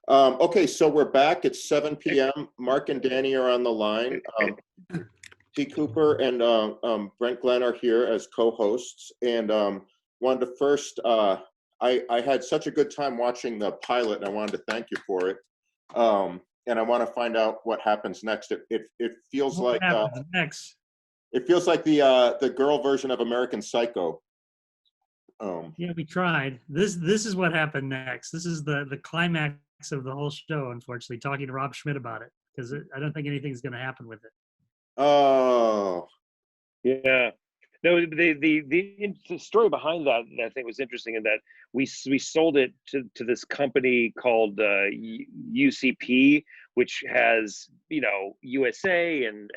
Okay, so we're back. It's 7 p.m. Mark and Danny are on the line. T. Cooper and Brent Glenn are here as co-hosts. And wanted to first, I had such a good time watching the pilot, and I wanted to thank you for it. And I want to find out what happens next. It feels What like happens next? It feels like the girl version of American Psycho. Yeah, we tried. This is what happened next. This is the climax of the whole show, unfortunately, talking to Rob Schmidt about it, because I don't think anything's going to happen with it. Oh. Yeah. No, the story behind that I think was interesting in that we sold it to this company called UCP, which has, you know, USA and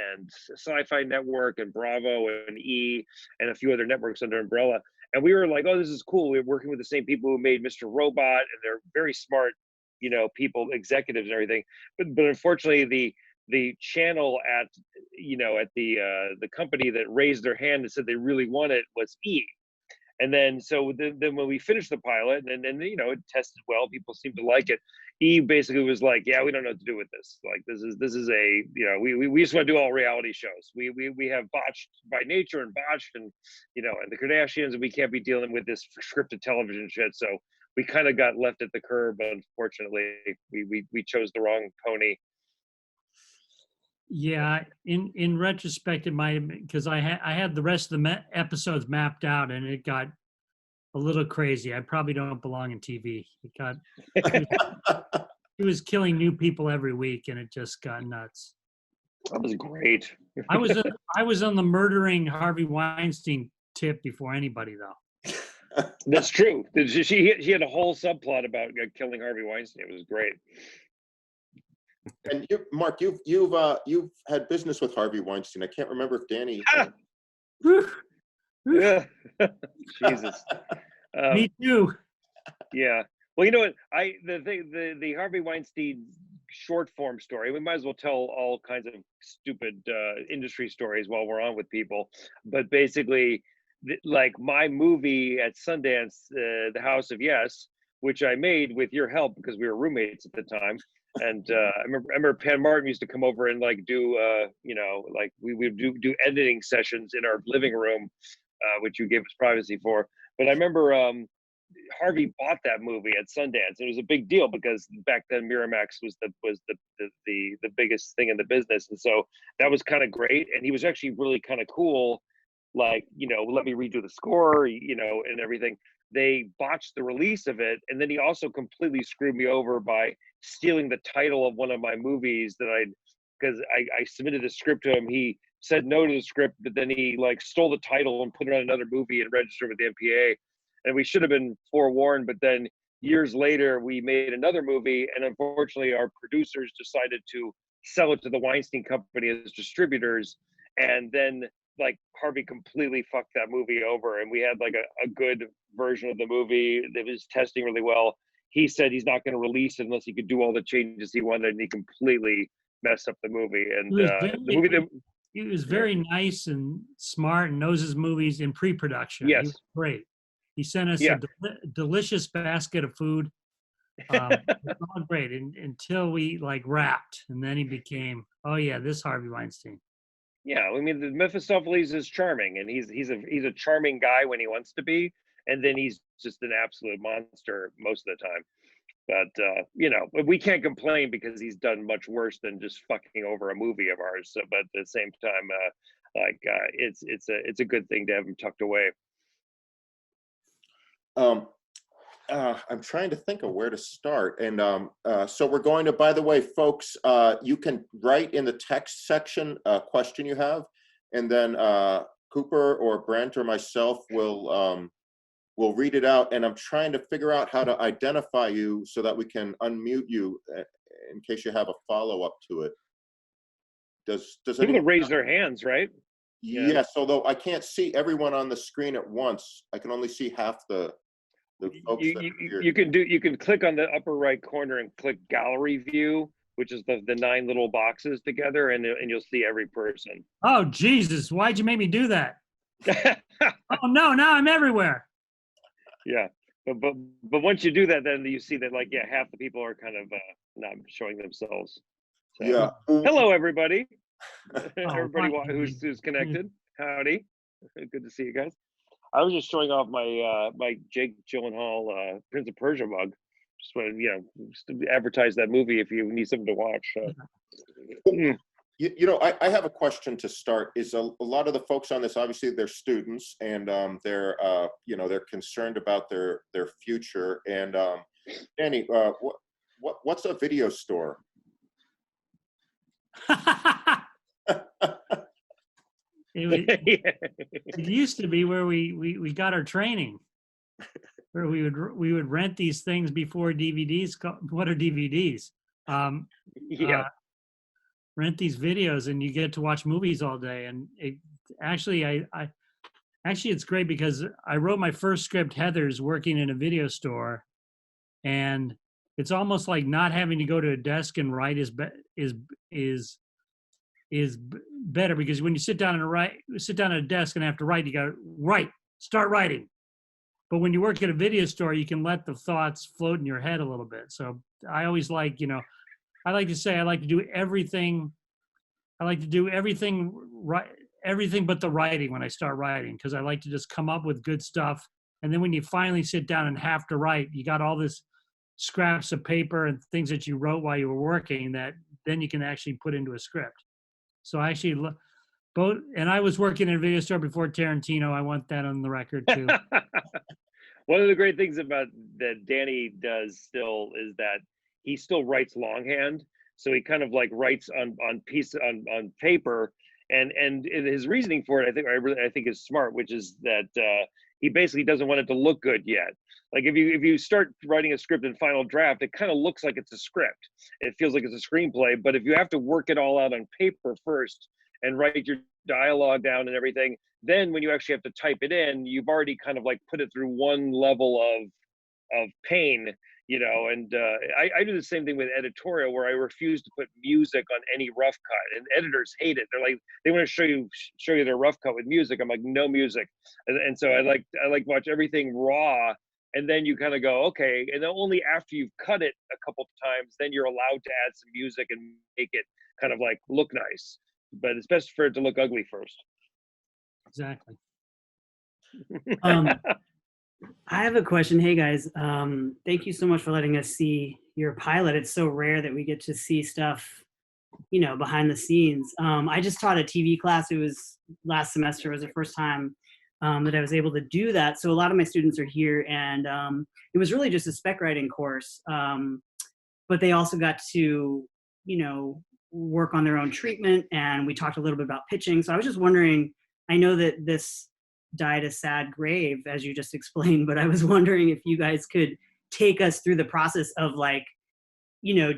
Sci-Fi Network and Bravo and E and a few other networks under umbrella. And we were like, oh, this is cool. We're working with the same people who made Mr. Robot, and they're very smart, you know, people, executives and everything. But unfortunately, the channel at, you know, at the company that raised their hand and said they really want it was E. And then so then when we finished the pilot and you know, it tested well, people seemed to like it. E basically was like, yeah, we don't know what to do with this. Like this is a, you know, we just want to do all reality shows. We have Botched by Nature and Botched and, you know, and the Kardashians, and we can't be dealing with this scripted television shit. So we kind of got left at the curb. Unfortunately, we chose the wrong pony. Yeah, in retrospect, it might have been because I had the rest of the episodes mapped out, and it got a little crazy. I probably don't belong in TV. It was killing new people every week, and it just got nuts. That was great. I was on the murdering Harvey Weinstein tip before anybody, though. That's true. She had a whole subplot about killing Harvey Weinstein. It was great. And you, Mark, you've had business with Harvey Weinstein. I can't remember if Danny. Yeah. Jesus. Me too. Yeah. Well, you know what? The Harvey Weinstein short form story. We might as well tell all kinds of stupid industry stories while we're on with people. But basically, like my movie at Sundance, The House of Yes, which I made with your help because we were roommates at the time. And I remember Pan Martin used to come over and like do, you know, like we would do editing sessions in our living room, which you gave us privacy for. But I remember Harvey bought that movie at Sundance. It was a big deal because back then Miramax was the biggest thing in the business, and so that was kind of great. And he was actually really kind of cool, like, you know, let me redo the score, you know, and everything. They botched the release of it, and then he also completely screwed me over by stealing the title of one of my movies because I submitted a script to him. He said no to the script, but then he like stole the title and put it on another movie and registered with the MPA. And we should have been forewarned, but then years later we made another movie, and unfortunately our producers decided to sell it to the Weinstein Company as distributors, and then like Harvey completely fucked that movie over, and we had like a good version of the movie that was testing really well. He said he's not going to release it unless he could do all the changes he wanted, and he completely messed up the movie. And the movie that he was very nice and smart and knows his movies in pre-production. Yes. He was great. He sent us a delicious basket of food. It was all great until we like wrapped, and then he became, oh yeah, this Harvey Weinstein. Yeah, I mean, the Mephistopheles is charming, and he's a charming guy when he wants to be, and then he's just an absolute monster most of the time. But you know, we can't complain because he's done much worse than just fucking over a movie of ours. So, but at the same time, it's a good thing to have him tucked away. I'm trying to think of where to start. And so we're going to, by the way, folks, you can write in the text section a question you have, and then Cooper or Brent or myself will read it out. And I'm trying to figure out how to identify you so that we can unmute you in case you have a follow-up to it. Does people can raise their hands, right? Yes, although I can't see everyone on the screen at once. I can only see half the folks you can click on the upper right corner and click gallery view, which is the 9 little boxes together, and you'll see every person. Oh Jesus, why'd you make me do that? Oh no, now I'm everywhere. Yeah, but once you do that, then you see that like, yeah, half the people are kind of not showing themselves. So, Yeah. hello everybody. Oh, Everybody hi, who's Andy. connected. Howdy. Good to see you guys. I was just showing off my my Jake Gyllenhaal Prince of Persia mug. Just want to, just to advertise that movie if you need something to watch. I have a question to start. Is a lot of the folks on this, obviously they're students, and they're concerned about their future. And Danny, what's a video store? It used to be where we got our training, where we would rent these things before DVDs. What are DVDs? Rent these videos, and you get to watch movies all day. And actually it's great because I wrote my first script, Heather's, working in a video store, and it's almost like not having to go to a desk and write is better, because when you sit down at a desk and have to write, you got to start writing. But when you work at a video store, you can let the thoughts float in your head a little bit. So I always like, I like to say I like to do everything. I like to do everything but the writing when I start writing, because I like to just come up with good stuff. And then when you finally sit down and have to write, you got all this scraps of paper and things that you wrote while you were working that then you can actually put into a script. So I actually both, and I was working in a video store before Tarantino. I want that on the record too. One of the great things about that Danny does still is that he still writes longhand. So he kind of like writes on paper, and his reasoning for it, I think is smart, which is that he basically doesn't want it to look good yet. Like if you start writing a script in final draft, it kind of looks like it's a script. It feels like it's a screenplay. But if you have to work it all out on paper first and write your dialogue down and everything, then when you actually have to type it in, you've already kind of like put it through one level of pain, and I do the same thing with editorial, where I refuse to put music on any rough cut, and editors hate it. They're like, they want to show you their rough cut with music. I'm like, no music. And so I like watch everything raw, and then you kind of go, okay, and then only after you've cut it a couple times, then you're allowed to add some music and make it kind of like look nice. But it's best for it to look ugly first. Exactly. I have a question. Hey guys, thank you so much for letting us see your pilot. It's so rare that we get to see stuff, behind the scenes. I just taught a TV class. It was last semester. It was the first time that I was able to do that. So a lot of my students are here, and it was really just a spec writing course. But they also got to, work on their own treatment, and we talked a little bit about pitching. So I was just wondering, I know that this died a sad grave, as you just explained, but I was wondering if you guys could take us through the process of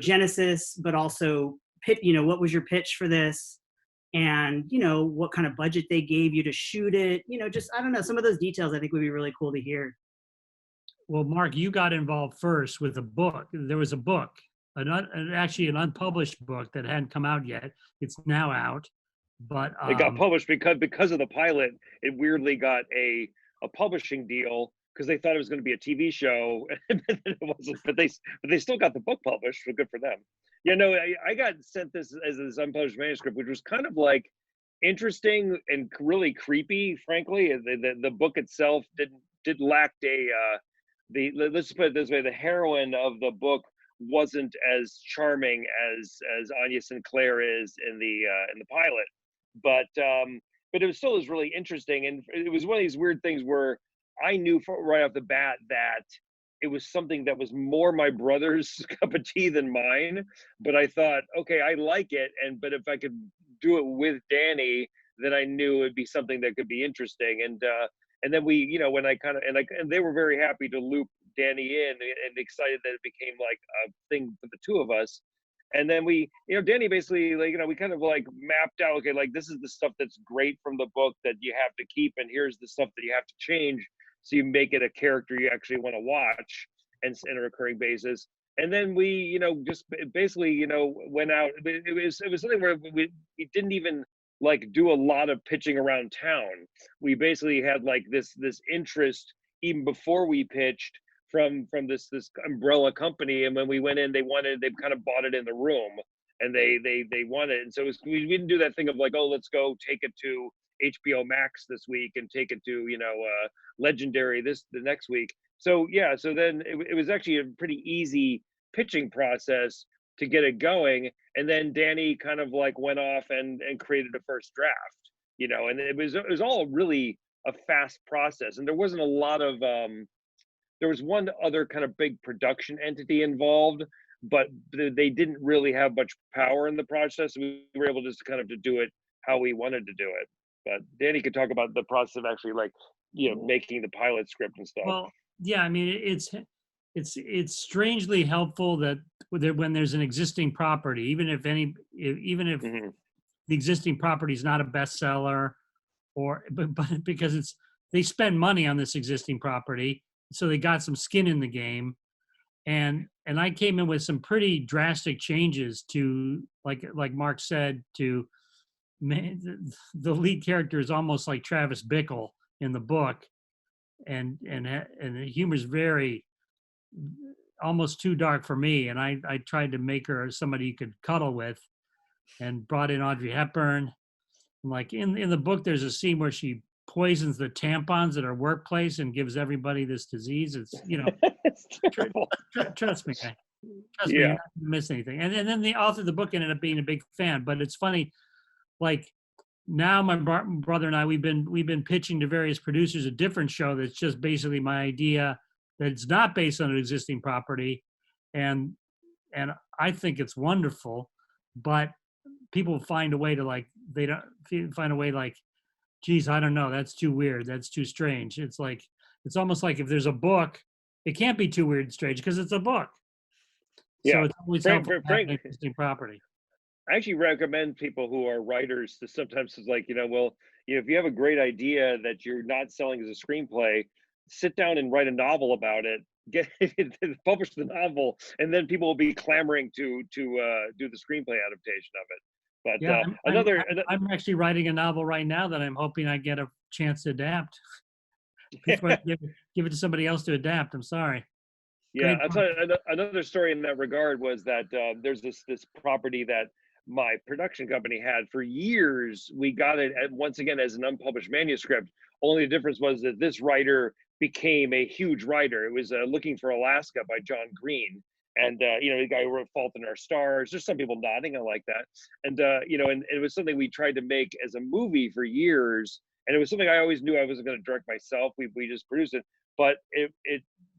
Genesis, but also what was your pitch for this, and what kind of budget they gave you to shoot it, just, I don't know, some of those details I think would be really cool to hear. Well, Mark, you got involved first with a book. There was a book, actually an unpublished book that hadn't come out yet. It's now out. But it got published because of the pilot. It weirdly got a publishing deal because they thought it was going to be a TV show, and it wasn't. But they still got the book published. So good for them. I got sent this as this unpublished manuscript, which was kind of like interesting and really creepy. Frankly, the book itself did lack let's put it this way: the heroine of the book wasn't as charming as Anya Sinclair is in the pilot. But it was still really interesting, and it was one of these weird things where I knew right off the bat that it was something that was more my brother's cup of tea than mine. But I thought, okay, I like it, but if I could do it with Danny, then I knew it'd be something that could be interesting. And then we, when I and they were very happy to loop Danny in, and excited that it became like a thing for the two of us. And then we, Danny basically, we kind of like mapped out, okay, like this is the stuff that's great from the book that you have to keep, and here's the stuff that you have to change, so you make it a character you actually want to watch and on a recurring basis. And then we, just basically, went out. It was something where we didn't even like do a lot of pitching around town. We basically had like this interest even before we pitched from this umbrella company, and when we went in, they kind of bought it in the room, and they wanted it. And so we didn't do that thing of like, oh, let's go take it to HBO Max this week and take it to Legendary the next week. So yeah, so then it was actually a pretty easy pitching process to get it going, and then Danny kind of like went off and created a first draft, and it was all really a fast process, and there wasn't a lot of there was one other kind of big production entity involved, but they didn't really have much power in the process. We were able just kind of to do it how we wanted to do it. But Danny could talk about the process of actually like making the pilot script and stuff. Well, yeah, I mean, it's strangely helpful that when there's an existing property, even if Mhm. the existing property is not a bestseller, but because they spend money on this existing property, so they got some skin in the game, and I came in with some pretty drastic changes to, like Mark said, to the lead character is almost like Travis Bickle in the book, and the humor is very almost too dark for me, and I tried to make her somebody you could cuddle with, and brought in Audrey Hepburn. Like in the book, there's a scene where she poisons the tampons at her workplace and gives everybody this disease. It's It's terrible. trust me, trust me, Yeah. you're not gonna miss anything. And then the author of the book ended up being a big fan. But it's funny, like now my brother and I, we've been pitching to various producers a different show that's just basically my idea, that it's not based on an existing property, and I think it's wonderful, but people find a way to they don't find a way like, geez, I don't know, that's too weird, that's too strange. It's like, it's almost like if there's a book, it can't be too weird and strange because it's a book. So Yeah. it's always Frank- helpful to have an Frank- existing property. I actually recommend people who are writers to sometimes is like, if you have a great idea that you're not selling as a screenplay, sit down and write a novel about it, get publish the novel, and then people will be clamoring to do the screenplay adaptation of it. But Yeah, I'm another actually writing a novel right now that I'm hoping I get a chance to adapt. Before I give it to somebody else to adapt. I'm sorry. Yeah, Great I'll tell you another story in that regard was that there's this property that my production company had for years. We got it once again as an unpublished manuscript. Only the difference was that this writer became a huge writer. It was Looking for Alaska by John Green. And the guy who wrote Fault in Our Stars. There's some people nodding. I like that. And and it was something we tried to make as a movie for years. And it was something I always knew I wasn't going to direct myself. We just produced it. But it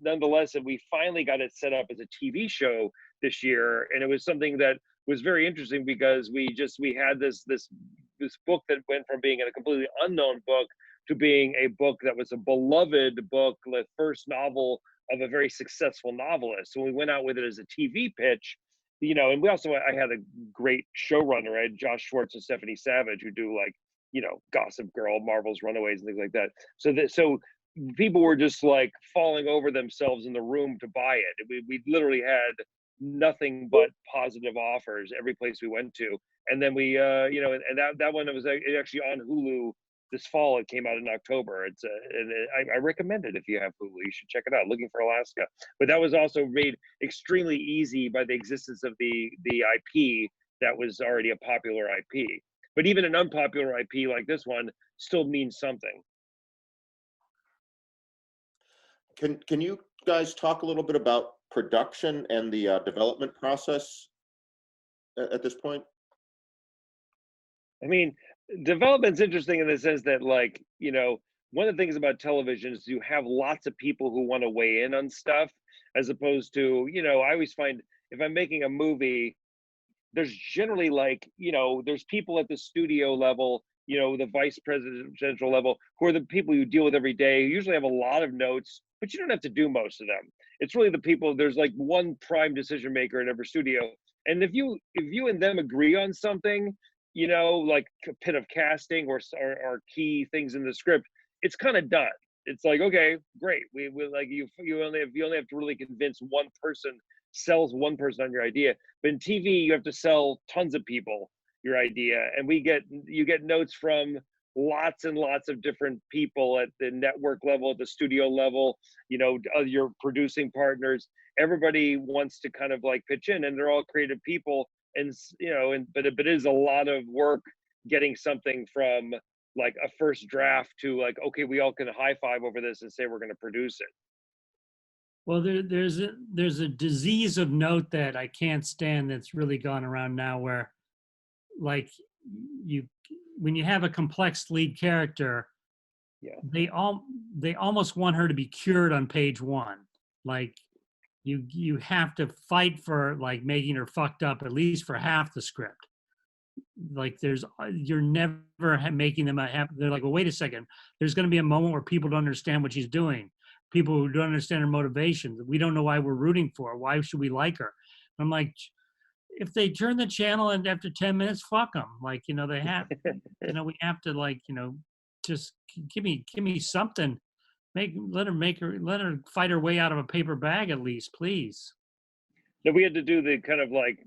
nonetheless, and we finally got it set up as a TV show this year, and it was something that was very interesting because we had this book that went from being a completely unknown book to being a book that was a beloved book, the first novel of a very successful novelist. So we went out with it as a TV pitch, and I had a great showrunner. I had Josh Schwartz and Stephanie Savage, who do like, Gossip Girl, Marvel's Runaways, and things like that. So people were just like falling over themselves in the room to buy it. We literally had nothing but positive offers every place we went to. And then we, and that one was actually on Hulu this fall. It came out in October. I recommend it if you have Hulu. You should check it out. Looking for Alaska. But that was also made extremely easy by the existence of the IP that was already a popular IP. But even an unpopular IP like this one still means something. Can you guys talk a little bit about production and the development process at this point? I mean, development's interesting in the sense that, like, one of the things about television is you have lots of people who want to weigh in on stuff, as opposed to, I always find if I'm making a movie, there's generally like, there's people at the studio level, the vice presidential level, who are the people you deal with every day, who usually have a lot of notes, but you don't have to do most of them. It's really the people, there's like one prime decision maker in every studio. And if you and them agree on something, like a bit of casting or key things in the script, it's kind of done. It's like, okay, great. We like you only have to really convince one person, sells one person on your idea. But in TV, you have to sell tons of people your idea. And you get notes from lots and lots of different people at the network level, at the studio level, your producing partners. Everybody wants to kind of like pitch in, and they're all creative people. And, but it is a lot of work getting something from like a first draft to like, okay, we all can high five over this and say we're going to produce it. Well, there's a disease of note that I can't stand that's really gone around now, where like when you have a complex lead character, Yeah. they almost want her to be cured on page one. Like you have to fight for like making her fucked up at least for half the script. Like you're never making them they're like, well, wait a second, there's going to be a moment where people don't understand what she's doing, people who don't understand her motivations, we don't know why we're rooting for her, why should we like her. I'm like, if they turn the channel and after 10 minutes, fuck them. Like, they have, we have to like, just give me something. Let her fight her way out of a paper bag at least, please. No, we had to do the kind of like,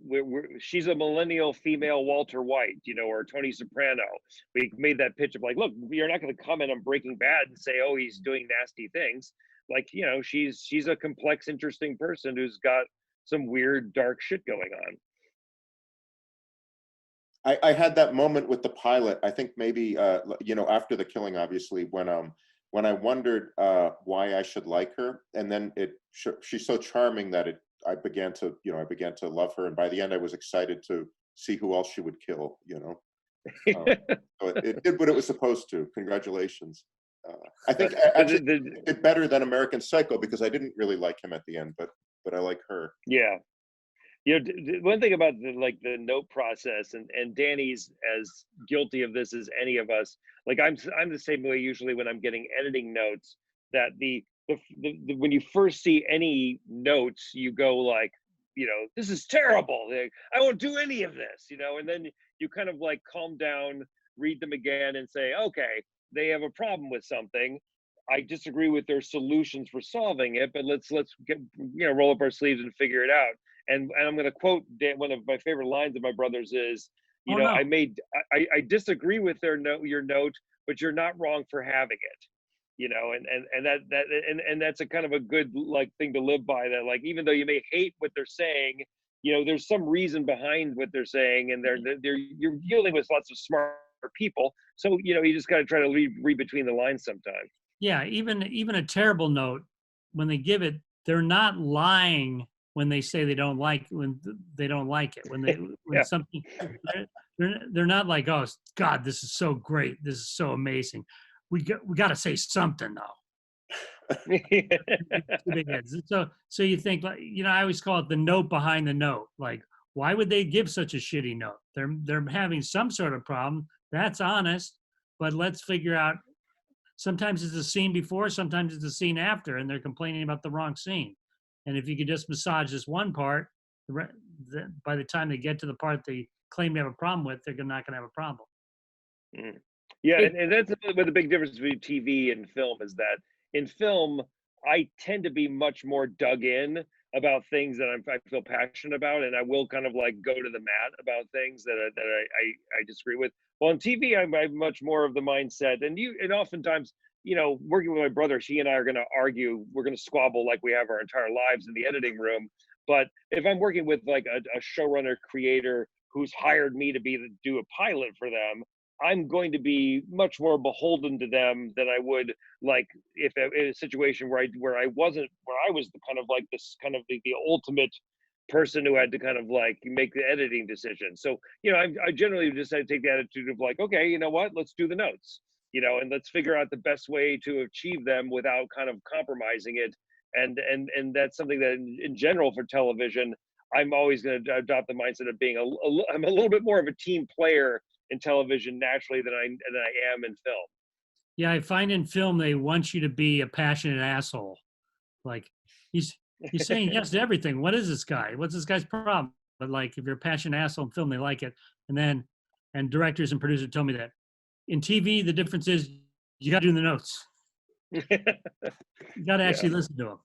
she's a millennial female Walter White, or Tony Soprano. We made that pitch of like, look, you're not going to comment on Breaking Bad and say, oh, he's doing nasty things. Like, she's a complex, interesting person who's got some weird, dark shit going on. I had that moment with the pilot. I think maybe after The Killing, obviously, when I wondered why I should like her, and then she's so charming that I began to love her, and by the end I was excited to see who else she would kill. So it did what it was supposed to. Congratulations. I think actually it did better than American Psycho, because I didn't really like him at the end, but I like her. Yeah. One thing about the note process, and Danny's as guilty of this as any of us. Like I'm the same way usually when I'm getting editing notes, that the when you first see any notes, you go like, this is terrible. I won't do any of this, and then you kind of like calm down, read them again, and say, okay, they have a problem with something. I disagree with their solutions for solving it, but let's get, roll up our sleeves and figure it out. And I'm going to quote one of my favorite lines of my brother's is, I disagree with your note, but you're not wrong for having it. And that's a kind of a good like thing to live by, that like, even though you may hate what they're saying, there's some reason behind what they're saying, and you're dealing with lots of smart people. So, you just got to try to read between the lines sometimes. Yeah. Even a terrible note, when they give it, they're not lying when they say they don't like it, something, they're not like, oh God, this is so great, this is so amazing, we got to say something though. So you think, like, I always call it the note behind the note. Like, why would they give such a shitty note? They're having some sort of problem, that's honest, but let's figure out, sometimes it's the scene before, sometimes it's the scene after, and they're complaining about the wrong scene. And if you could just massage this one part, by the time they get to the part they claim to have a problem with, they're not going to have a problem. Mm. Yeah, and that's what the big difference between TV and film is, that in film, I tend to be much more dug in about things that I feel passionate about, and I will kind of like go to the mat about things that I disagree with. Well, on TV, I'm much more of the mindset, and oftentimes, working with my brother, she and I are going to argue, we're going to squabble like we have our entire lives in the editing room. But if I'm working with like a showrunner creator who's hired me to do a pilot for them, I'm going to be much more beholden to them than I would like if in a situation where I was the kind of like this kind of the ultimate person who had to kind of like make the editing decision. So, I generally just take the attitude of like, okay, you know what, let's do the notes, and let's figure out the best way to achieve them without kind of compromising it. And that's something that in general for television, I'm always going to adopt the mindset of being I'm a little bit more of a team player in television naturally than I am in film. Yeah, I find in film they want you to be a passionate asshole. Like, he's saying yes to everything. What is this guy? What's this guy's problem? But like, if you're a passionate asshole in film, they like it. And directors and producers tell me that. In TV, the difference is you got to do the notes. You got to actually listen to them.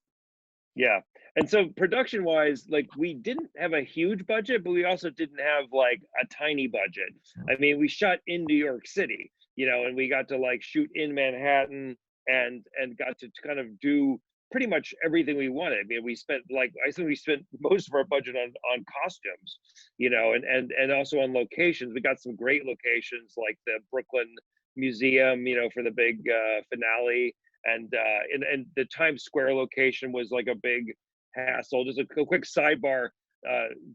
Yeah. And so production wise, like, we didn't have a huge budget, but we also didn't have like a tiny budget. I mean, we shot in New York City, and we got to like shoot in Manhattan and got to kind of do pretty much everything we wanted. I mean, I think we spent most of our budget on costumes, and also on locations. We got some great locations like the Brooklyn Museum, for the big finale, and the Times Square location was like a big hassle. Just a quick sidebar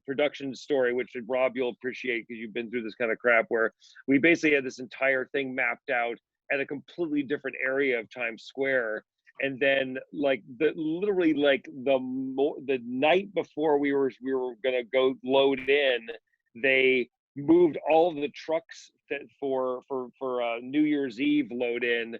production story, which Rob, you'll appreciate because you've been through this kind of crap, where we basically had this entire thing mapped out at a completely different area of Times Square. And then literally the night before we were gonna go load in, they moved all of the trucks that for New Year's Eve load in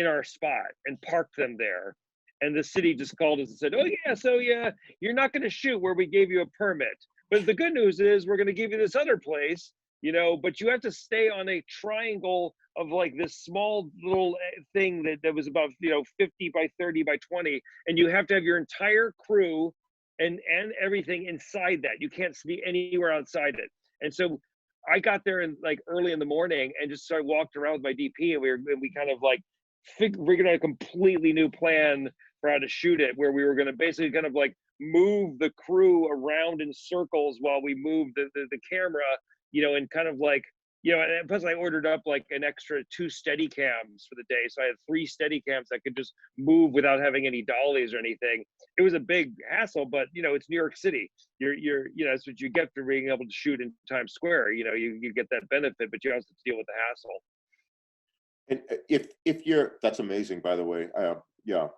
our spot and parked them there. And the city just called us and said, "Oh yeah, so yeah, you're not going to shoot where we gave you a permit. But the good news is we're going to give you this other place, but you have to stay on a triangle of like this small little thing that was about 50 by 30 by 20, and you have to have your entire crew and everything inside that. You can't be anywhere outside it." And so I got there early in the morning and just started walked around with my DP, and we kind of like figured out a completely new plan for how to shoot it, where we were going to basically kind of like move the crew around in circles while we moved the camera, and kind of like, and plus I ordered up like an extra 2 steady cams for the day. So I had 3 steady cams that could just move without having any dollies or anything. It was a big hassle, but it's New York City. That's what you get for being able to shoot in Times Square. You get that benefit, but you also have to deal with the hassle. And if you're, that's amazing, by the way. Yeah,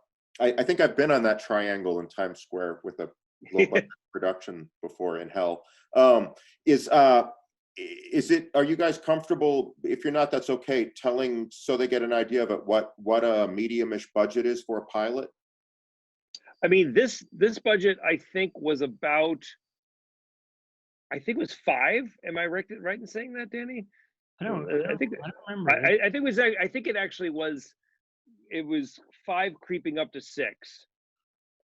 I think I've been on that triangle in Times Square with a low budget production before in hell. Is it? Are you guys comfortable? If you're not, that's okay. Telling so they get an idea of it. What a medium-ish budget is for a pilot. I mean, this budget I think was about. I think it was 5. Am I right in saying that, Danny? I don't remember. I think it was. I think it actually was. It was 5 creeping up to 6.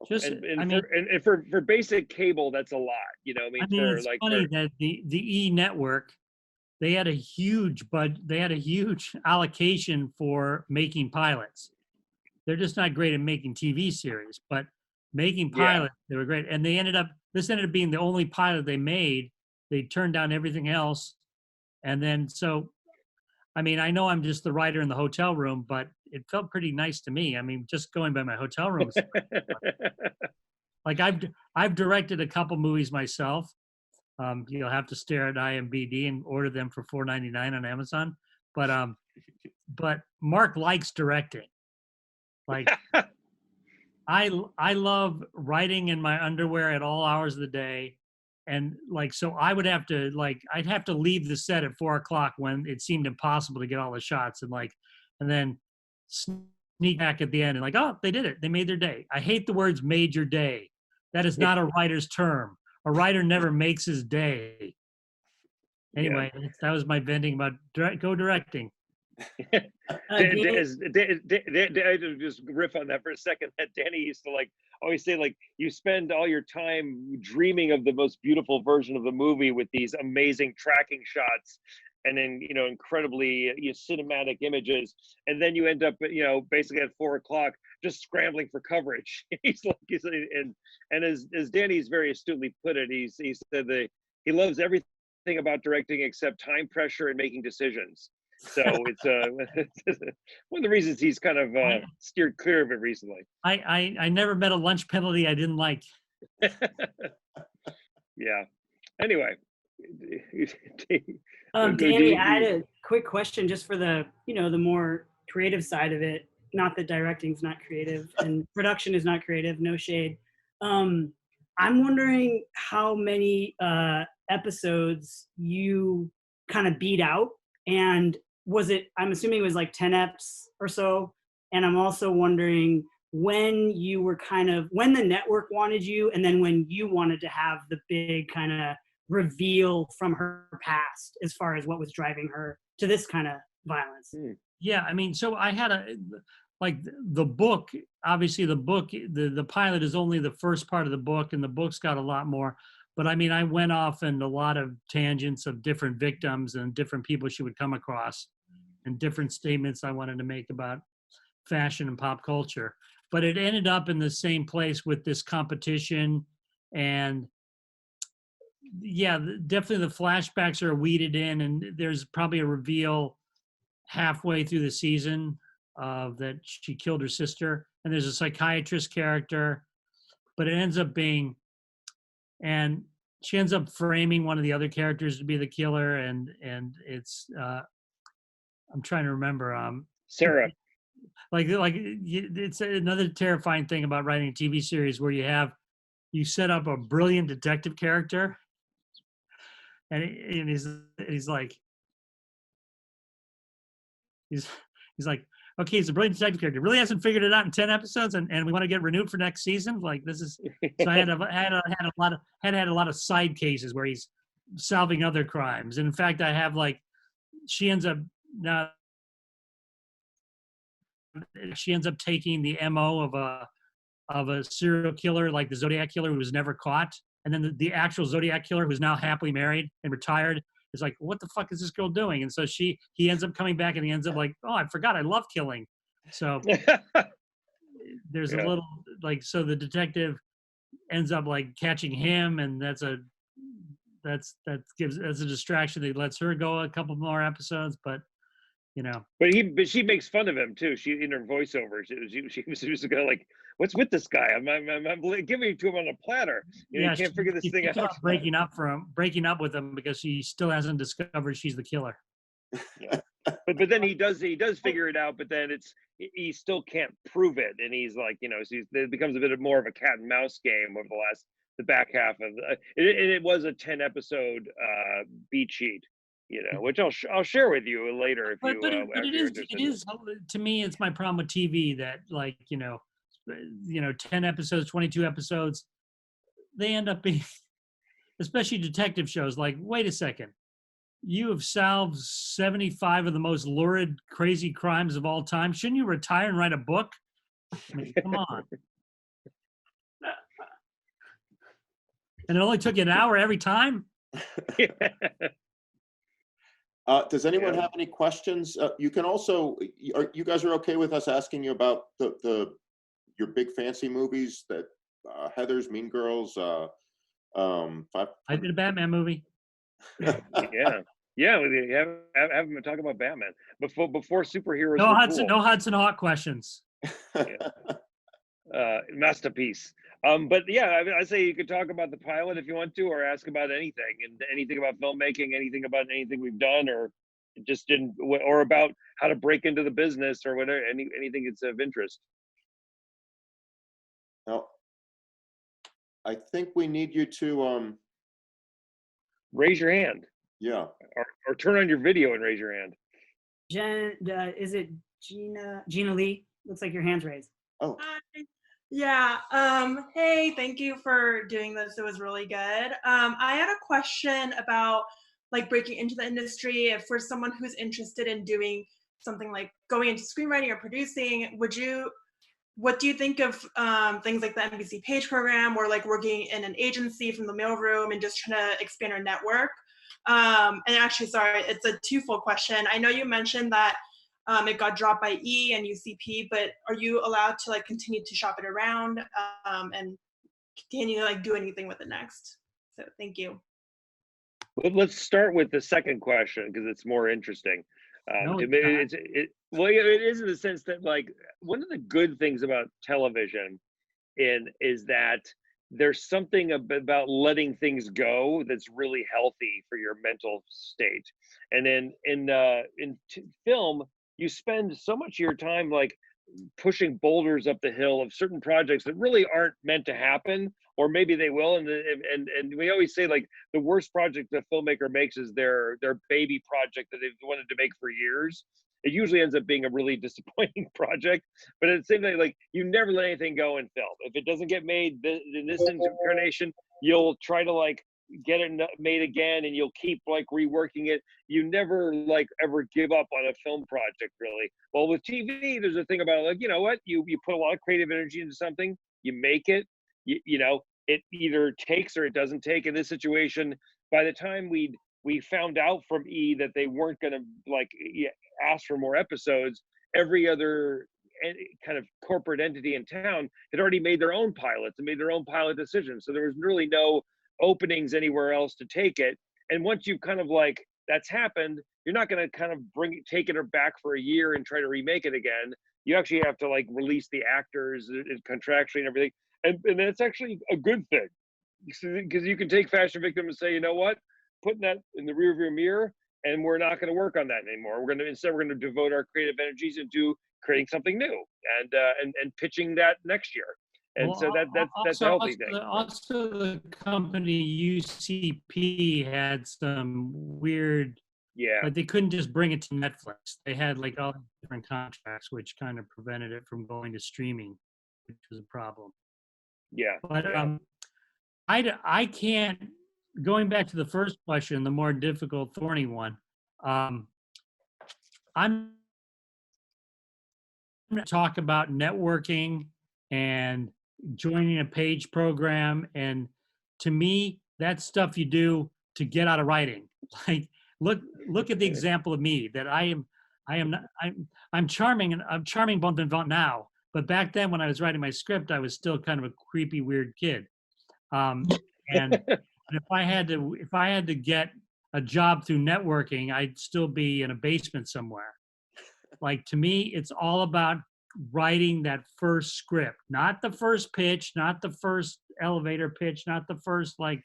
For basic cable, that's a lot. It's funny that the E network, they had a huge allocation for making pilots. They're just not great at making TV series, but making pilots, they were great. And this ended up being the only pilot they made. They turned down everything else. And then, so, I mean, I know I'm just the writer in the hotel room, but it felt pretty nice to me. I mean, just going by my hotel rooms. Like I've directed a couple movies myself. You'll have to stare at IMDb and order them for $4.99 on Amazon. But Mark likes directing. Like I love writing in my underwear at all hours of the day. And so I would have to I'd have to leave the set at 4:00 when it seemed impossible to get all the shots, and then sneak back at the end and oh, they did it. They made their day. I hate the words "made your day." That is not a writer's term. A writer never makes his day. Anyway, that was my venting about directing. Just riff on that for a second. That Danny used to always say you spend all your time dreaming of the most beautiful version of the movie with these amazing tracking shots and then incredibly cinematic images, and then you end up basically at 4:00 just scrambling for coverage. And as Danny's very astutely put it, he said that he loves everything about directing except time pressure and making decisions. So it's one of the reasons he's kind of steered clear of it recently. I never met a lunch penalty I didn't like. Yeah. Anyway. Danny, I had a quick question just for the the more creative side of it. Not that directing's not creative and production is not creative, no shade. I'm wondering how many episodes you kind of beat out, and I'm assuming it was 10 eps or so. And I'm also wondering when you were when the network wanted you, and then when you wanted to have the big kind of reveal from her past as far as what was driving her to this kind of violence. Yeah, I mean, so I had the book, obviously the pilot is only the first part of the book, and the book's got a lot more. But I mean, I went off in a lot of tangents of different victims and different people she would come across. and different statements I wanted to make about fashion and pop culture. But it ended up in the same place with this competition. And yeah, definitely the flashbacks are weeded in, and there's probably a reveal halfway through the season that she killed her sister. And there's a psychiatrist character, but it ends up being, and she ends up framing one of the other characters to be the killer. And it's, I'm trying to remember, Sarah. It's another terrifying thing about writing a TV series where you set up a brilliant detective character, and he's like okay, he's a brilliant detective character, really hasn't figured it out in 10 episodes, and we want to get renewed for next season. Like, this is, so I had a lot of side cases where he's solving other crimes. And in fact, I have she ends up now. She ends up taking the MO of a serial killer, like the Zodiac killer, who was never caught, and then the actual Zodiac killer, who's now happily married and retired, is like, what the fuck is this girl doing? And so he ends up coming back, and he ends up like, oh, I forgot I love killing. So there's a little so the detective ends up catching him, and that's a distraction that lets her go a couple more episodes, but. But she makes fun of him too. She, in her voiceover, she was kind of like, "What's with this guy? I'm giving it to him on a platter. You can't figure this thing out." Breaking up with him because she still hasn't discovered she's the killer. Yeah. But then he does figure it out. But then he still can't prove it, and he's like, it becomes a bit more of a cat and mouse game over the back half of it was a 10 episode beat sheet. Which I'll share with you later if you. But it is to me, it's my problem with TV that 10 episodes, 22 episodes, they end up being, especially detective shows. Like, wait a second, you have solved 75 of the most lurid, crazy crimes of all time. Shouldn't you retire and write a book? I mean, come on. And it only took you an hour every time. Does anyone have any questions? You can also, you guys are okay with us asking you about your big fancy movies, that Heathers, Mean Girls, I did a Batman movie. Yeah, we have them talk about Batman before superheroes. No Hudson Hawk questions. Masterpiece. But yeah, I say you could talk about the pilot if you want to, or ask about anything about filmmaking, anything we've done, or or about how to break into the business, or whatever, anything that's of interest. Now, I think we need you to raise your hand. Yeah. Or turn on your video and raise your hand. Is it Gina Lee? Looks like your hand's raised. Oh. Hi. Yeah. Hey, thank you for doing this. It was really good. I had a question about breaking into the industry. If for someone who's interested in doing something like going into screenwriting or producing, what do you think of things like the NBC Page program, or working in an agency from the mailroom and just trying to expand our network? And actually, sorry, it's a twofold question. I know you mentioned that it got dropped by E and UCP, but are you allowed to continue to shop it around, and can you do anything with it next? So thank you. Let's start with the second question because it's more interesting. It is in the sense that one of the good things about television is that there's something about letting things go that's really healthy for your mental state. And in film, you spend so much of your time pushing boulders up the hill of certain projects that really aren't meant to happen, or maybe they will. And we always say the worst project a filmmaker makes is their baby project that they've wanted to make for years. It usually ends up being a really disappointing project. But at the same time, you never let anything go in film. If it doesn't get made in this incarnation, you'll try to get it made again, and you'll keep reworking it. You never ever give up on a film project, really. Well, with TV, there's a thing about you know what, you put a lot of creative energy into something, you make it, it either takes or it doesn't take. In this situation, by the time we'd we found out from E that they weren't going to like ask for more episodes. Every other kind of corporate entity in town had already made their own pilots and made their own pilot decisions. So there was really no openings anywhere else to take it. And once you kind of like that's happened, you're not going to kind of take it back for a year and try to remake it again. You actually have to like release the actors contractually and everything. And that's actually a good thing, because you can take Fashion Victim and say, you know what, putting that in the rearview mirror, and we're not going to work on that anymore. We're going to devote our creative energies into creating something new and pitching that next year. And Well, so that's a healthy thing. Also, the company UCP had some weird. Yeah. Like they couldn't just bring it to Netflix. They had like all different contracts, which kind of prevented it from going to streaming, which was a problem. Yeah. But I can't. Going back to the first question, the more difficult, thorny one. I'm going to talk about networking and joining a page program, and to me, that's stuff you do to get out of writing. Like look at the example of me that I'm charming, and I'm charming now. But back then, when I was writing my script, I was still kind of a creepy, weird kid. And if I had to get a job through networking, I'd still be in a basement somewhere. Like to me, it's all about writing that first script, not the first pitch, not the first elevator pitch, not the first like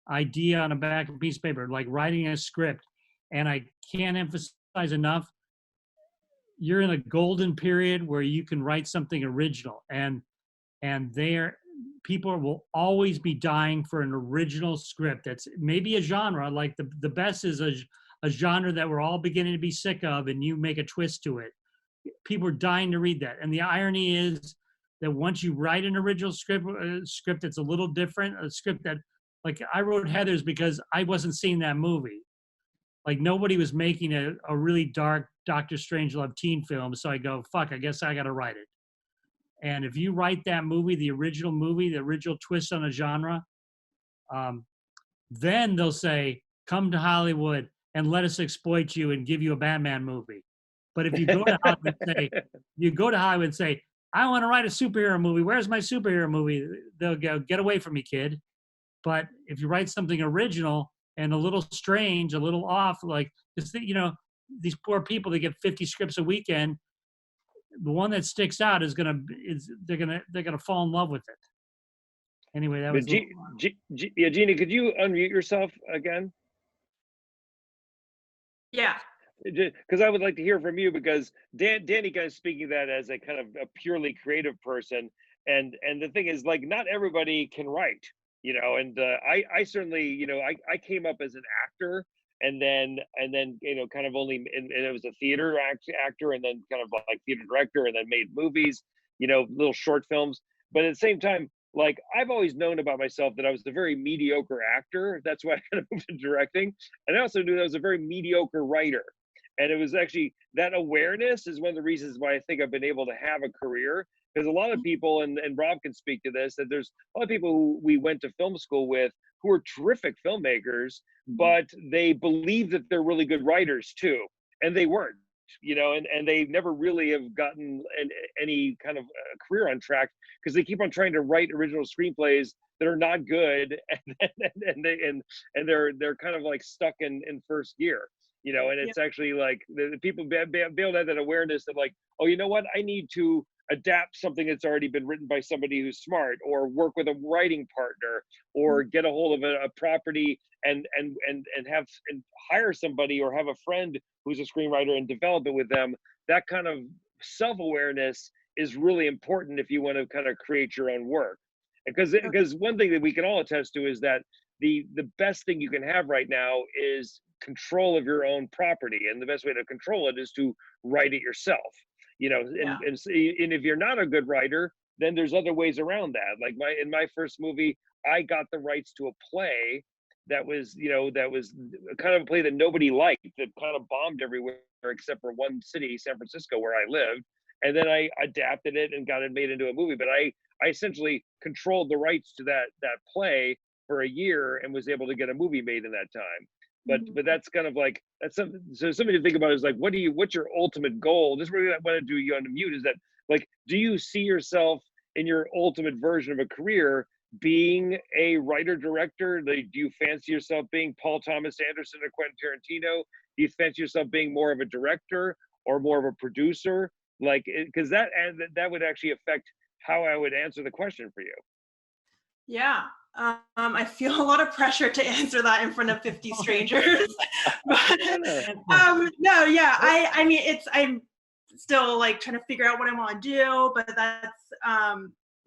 idea on a back of a piece of paper, like writing a script. And I can't emphasize enough, you're in a golden period where you can write something original, and people will always be dying for an original script that's maybe a genre. Like the best is a genre that we're all beginning to be sick of, and you make a twist to it. People are dying to read that. And the irony is that once you write an original script, a script that's a little different, a script that, like I wrote Heathers because I wasn't seeing that movie. Like nobody was making a really dark Dr. Strangelove teen film. So I go, fuck, I guess I got to write it. And if you write that movie, the original twist on a genre, then they'll say, come to Hollywood and let us exploit you and give you a Batman movie. But if you go to Hollywood and say, I want to write a superhero movie. Where's my superhero movie? They'll go, get away from me, kid. But if you write something original and a little strange, a little off, like, these poor people, they get 50 scripts a weekend. The one that sticks out they're gonna fall in love with it. Anyway, that was. Gina, could you unmute yourself again? Yeah. Because I would like to hear from you, because Danny kind of speaking that as a kind of a purely creative person, and the thing is, like, not everybody can write, and I certainly, I came up as an actor, and then kind of only, and it was a theater actor, and then kind of like theater director, and then made movies, little short films. But at the same time, like, I've always known about myself that I was a very mediocre actor. That's why I kind of moved into directing. And I also knew that I was a very mediocre writer. And it was actually that awareness is one of the reasons why I think I've been able to have a career. Because a lot of people, and Rob can speak to this, that there's a lot of people who we went to film school with who are terrific filmmakers, but they believe that they're really good writers too. And they weren't, and they never really have gotten any kind of career on track, because they keep on trying to write original screenplays that are not good, and they're kind of like stuck in first gear. And it's actually like the people be able to have that awareness of like, oh, you know what, I need to adapt something that's already been written by somebody who's smart, or work with a writing partner, or get a hold of a property and hire somebody, or have a friend who's a screenwriter and develop it with them. That kind of self-awareness is really important if you want to kind of create your own work. Because one thing that we can all attest to is that the best thing you can have right now is control of your own property, and the best way to control it is to write it yourself. And if you're not a good writer, then there's other ways around that. Like in my first movie, I got the rights to a play that was kind of a play that nobody liked, that kind of bombed everywhere except for one city, San Francisco, where I lived. And then I adapted it and got it made into a movie. But I essentially controlled the rights to that play for a year and was able to get a movie made in that time. but that's kind of like, that's something, so something to think about is like, what's your ultimate goal? This is what I want to do you on the mute is that, like, do you see yourself in your ultimate version of a career being a writer director? Like, do you fancy yourself being Paul Thomas Anderson or Quentin Tarantino? Do you fancy yourself being more of a director or more of a producer? Like, because that would actually affect how I would answer the question for you. Yeah. I feel a lot of pressure to answer that in front of 50 strangers. But, no, yeah. I mean, I'm still like trying to figure out what I want to do, but that's,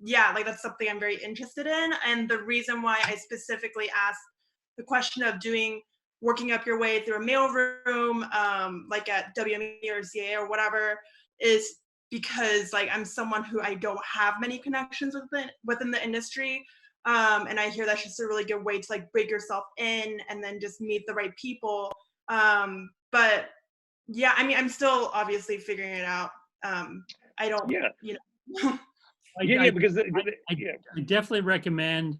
yeah, like that's something I'm very interested in. And the reason why I specifically asked the question of working up your way through a mailroom, like at WME or CA or whatever, is because like I'm someone who I don't have many connections within the industry. And I hear that's just a really good way to like break yourself in and then just meet the right people. But yeah, I mean, I'm still obviously figuring it out. I don't, Yeah. you know. Because I definitely recommend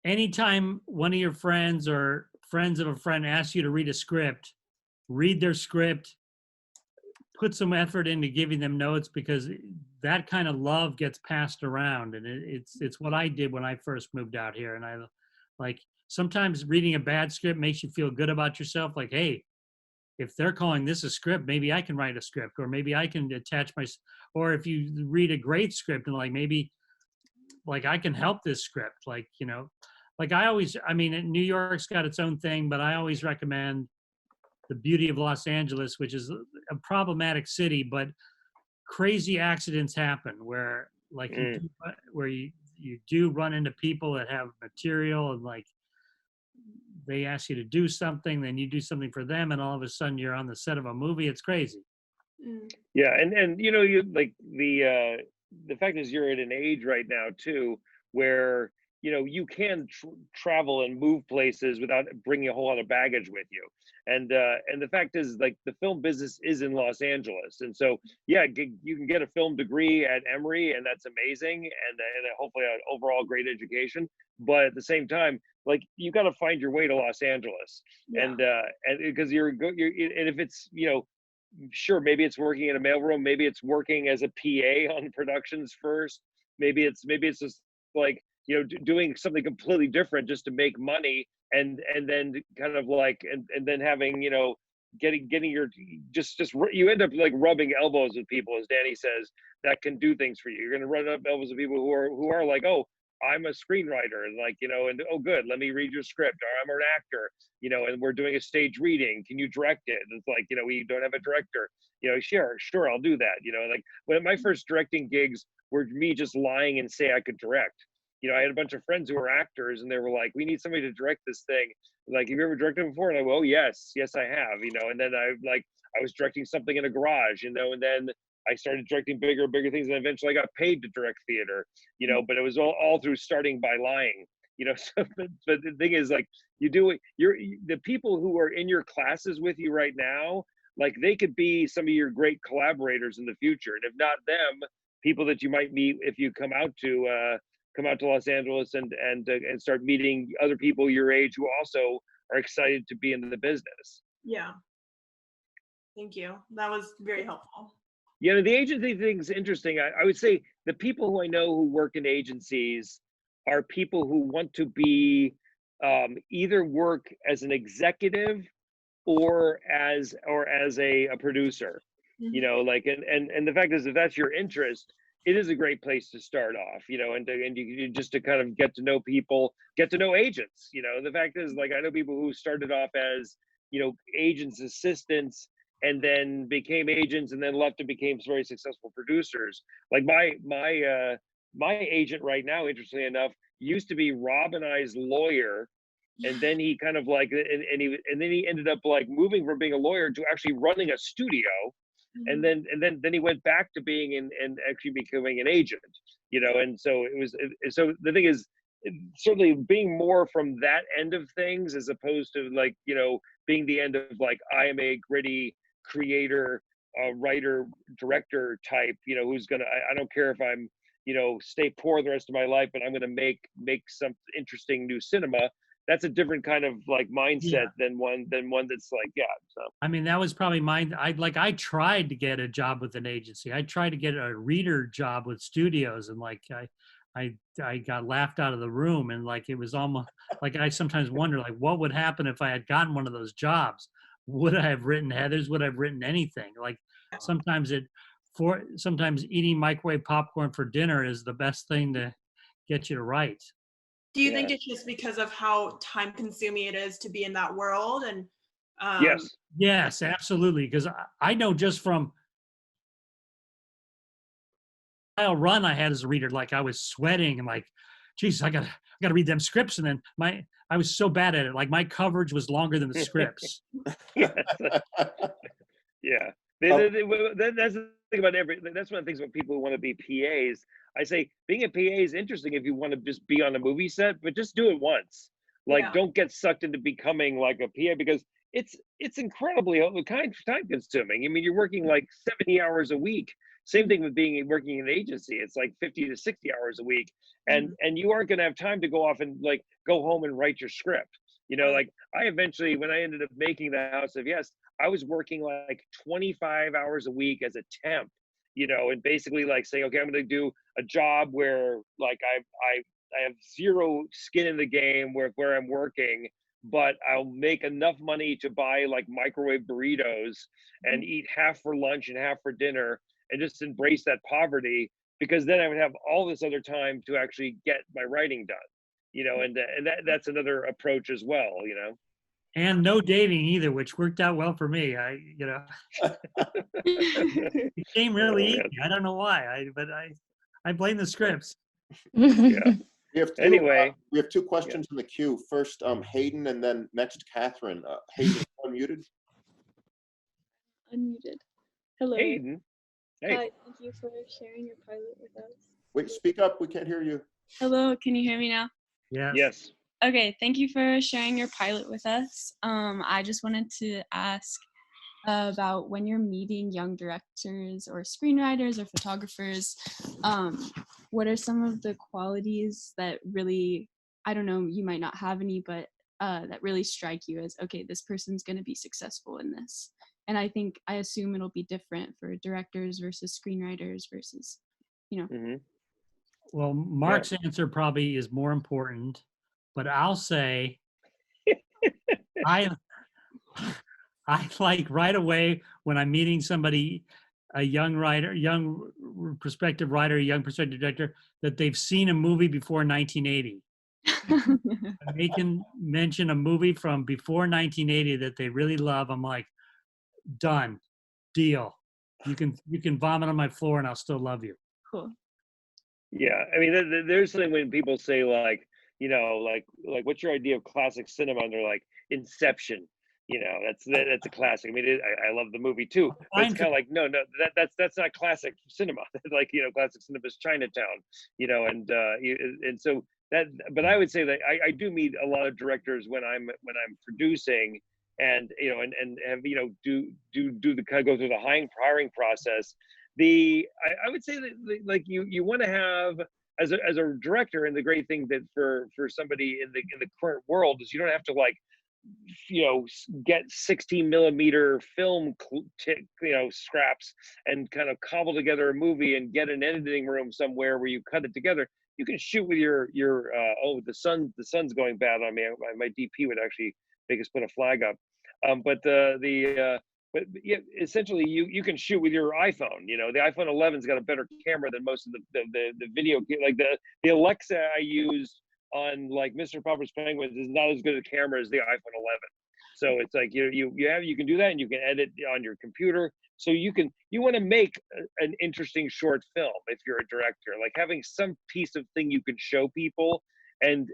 anytime one of your friends or friends of a friend asks you to read a script, read their script, put some effort into giving them notes, because that kind of love gets passed around. And it's what I did when I first moved out here. And I like, sometimes reading a bad script makes you feel good about yourself. Like, hey, if they're calling this a script, maybe I can write a script, or maybe I can attach or if you read a great script and like, maybe like I can help this script. Like, you know, like I mean, New York's got its own thing, but I always recommend the beauty of Los Angeles, which is a problematic city, but crazy accidents happen where like you do run into people that have material, and like they ask you to do something, then you do something for them, and all of a sudden you're on the set of a movie. It's crazy. Yeah, and you know, you like the fact is you're at an age right now too where you know you can travel and move places without bringing a whole lot of baggage with you. And the fact is, like, the film business is in Los Angeles, and so yeah, you can get a film degree at Emory, and that's amazing, and hopefully an overall great education. But at the same time, like, you got to find your way to Los Angeles, and because and if it's, you know, sure, maybe it's working in a mailroom, maybe it's working as a PA on productions first, maybe it's just like, you know, doing something completely different just to make money, and then kind of like and then having, you know, getting your just you end up like rubbing elbows with people, as Danny says, that can do things for you. You're going to run up elbows with people who are like, oh, I'm a screenwriter, and like, you know, and oh good, let me read your script, or I'm an actor, you know, and we're doing a stage reading, can you direct it? And it's like, you know, we don't have a director, you know, sure, I'll do that, you know. Like, when my first directing gigs were me just lying and say I could direct. You know, I had a bunch of friends who were actors, and they were like, we need somebody to direct this thing. Like, have you ever directed before? And I go, oh yes, I have, you know. And then I was directing something in a garage, you know, and then I started directing bigger and bigger things, and eventually I got paid to direct theater, you know. But it was all through starting by lying, you know. So, but the thing is, like, the people who are in your classes with you right now, like, they could be some of your great collaborators in the future, and if not them, people that you might meet if you come out to Los Angeles and start meeting other people your age who also are excited to be in the business. Yeah. Thank you. That was very helpful. Yeah, the agency thing's interesting. I would say the people who I know who work in agencies are people who want to be either work as an executive or as a producer. You know, like, and the fact is, if that's your interest, it is a great place to start off, you know, and you just to kind of get to know people, get to know agents. You know, the fact is, like, I know people who started off as, you know, agents' assistants, and then became agents, and then left and became very successful producers. Like my agent right now, interestingly enough, used to be Rob and I's lawyer, and then he kind of like and then he ended up like moving from being a lawyer to actually running a studio. And then he went back to being and actually becoming an agent, you know. And so so the thing is, certainly being more from that end of things, as opposed to, like, you know, being the end of, like, I am a gritty creator, writer, director type, you know, who's gonna, I don't care if I'm, you know, stay poor the rest of my life, but I'm gonna make some interesting new cinema. that's a different kind of like mindset than one that's like, yeah. So I mean, that was probably mine. I tried to get a job with an agency. I tried to get a reader job with studios, and like I got laughed out of the room, and like it was almost like I sometimes wonder like what would happen if I had gotten one of those jobs. Would I have written Heathers? Would I have written anything? Like sometimes sometimes eating microwave popcorn for dinner is the best thing to get you to write. Do you think it's just because of how time consuming it is to be in that world? And yes, absolutely. Because I know just from a run I had as a reader, like I was sweating and like, geez, I gotta read them scripts. And then I was so bad at it. Like my coverage was longer than the scripts. yeah. That's the thing about that's one of the things about people who want to be PAs. I say being a PA is interesting if you want to just be on a movie set, but just do it once. Like don't get sucked into becoming like a PA, because it's incredibly time consuming. I mean, you're working like 70 hours a week. Same thing with working in an agency. It's like 50 to 60 hours a week. And you aren't going to have time to go off and like go home and write your script. You know, like I eventually, when I ended up making The House of Yes, I was working like 25 hours a week as a temp, you know, and basically like saying, okay, I'm going to do a job where like I have zero skin in the game where I'm working, but I'll make enough money to buy like microwave burritos and eat half for lunch and half for dinner, and just embrace that poverty, because then I would have all this other time to actually get my writing done, you know, and that's another approach as well, you know. And no dating either, which worked out well for me. It became really easy. I don't know why, but I blame the scripts. Yeah. We have two, Anyway, we have two questions in the queue. First, Hayden, and then next, Catherine. Hayden, unmuted. Unmuted. Hello. Hayden. Hey. Hi, thank you for sharing your pilot with us. Wait, speak up. We can't hear you. Hello, can you hear me now? Yes. Okay, thank you for sharing your pilot with us. I just wanted to ask about when you're meeting young directors or screenwriters or photographers, what are some of the qualities that really, I don't know, you might not have any, but that really strike you as, okay, this person's going to be successful in this? And I assume it'll be different for directors versus screenwriters versus, you know. Well, Mark's answer probably is more important, but I'll say I like right away when I'm meeting somebody, a young writer, young prospective writer, young prospective director, that they've seen a movie before 1980. They can mention a movie from before 1980 that they really love. I'm like, done, deal. You can vomit on my floor and I'll still love you. Cool. Yeah, I mean, there's something when people say like, you know, like what's your idea of classic cinema? And they're like, Inception. You know, that's a classic. I mean, I love the movie too, but it's kind of like, no, that's not classic cinema. Like, you know, classic cinema is Chinatown. You know, and so that. But I would say that I do meet a lot of directors when I'm producing, and you know, and have, you know, do the kind of go through the hiring process. I would say that like you want to have as a director, and the great thing that for somebody in the current world is you don't have to like, you know, get 16 millimeter film, you know, scraps and kind of cobble together a movie and get an editing room somewhere where you cut it together. You can shoot with your the sun's going bad on me. My DP would actually make us put a flag up. But yeah, essentially you can shoot with your iPhone. You know, the iPhone 11's got a better camera than most of the video, like the Alexa I use on like Mr. Popper's Penguins is not as good a camera as the iPhone 11. So it's like you can do that, and you can edit on your computer. So you want to make an interesting short film if you're a director, like having some piece of thing you can show people. And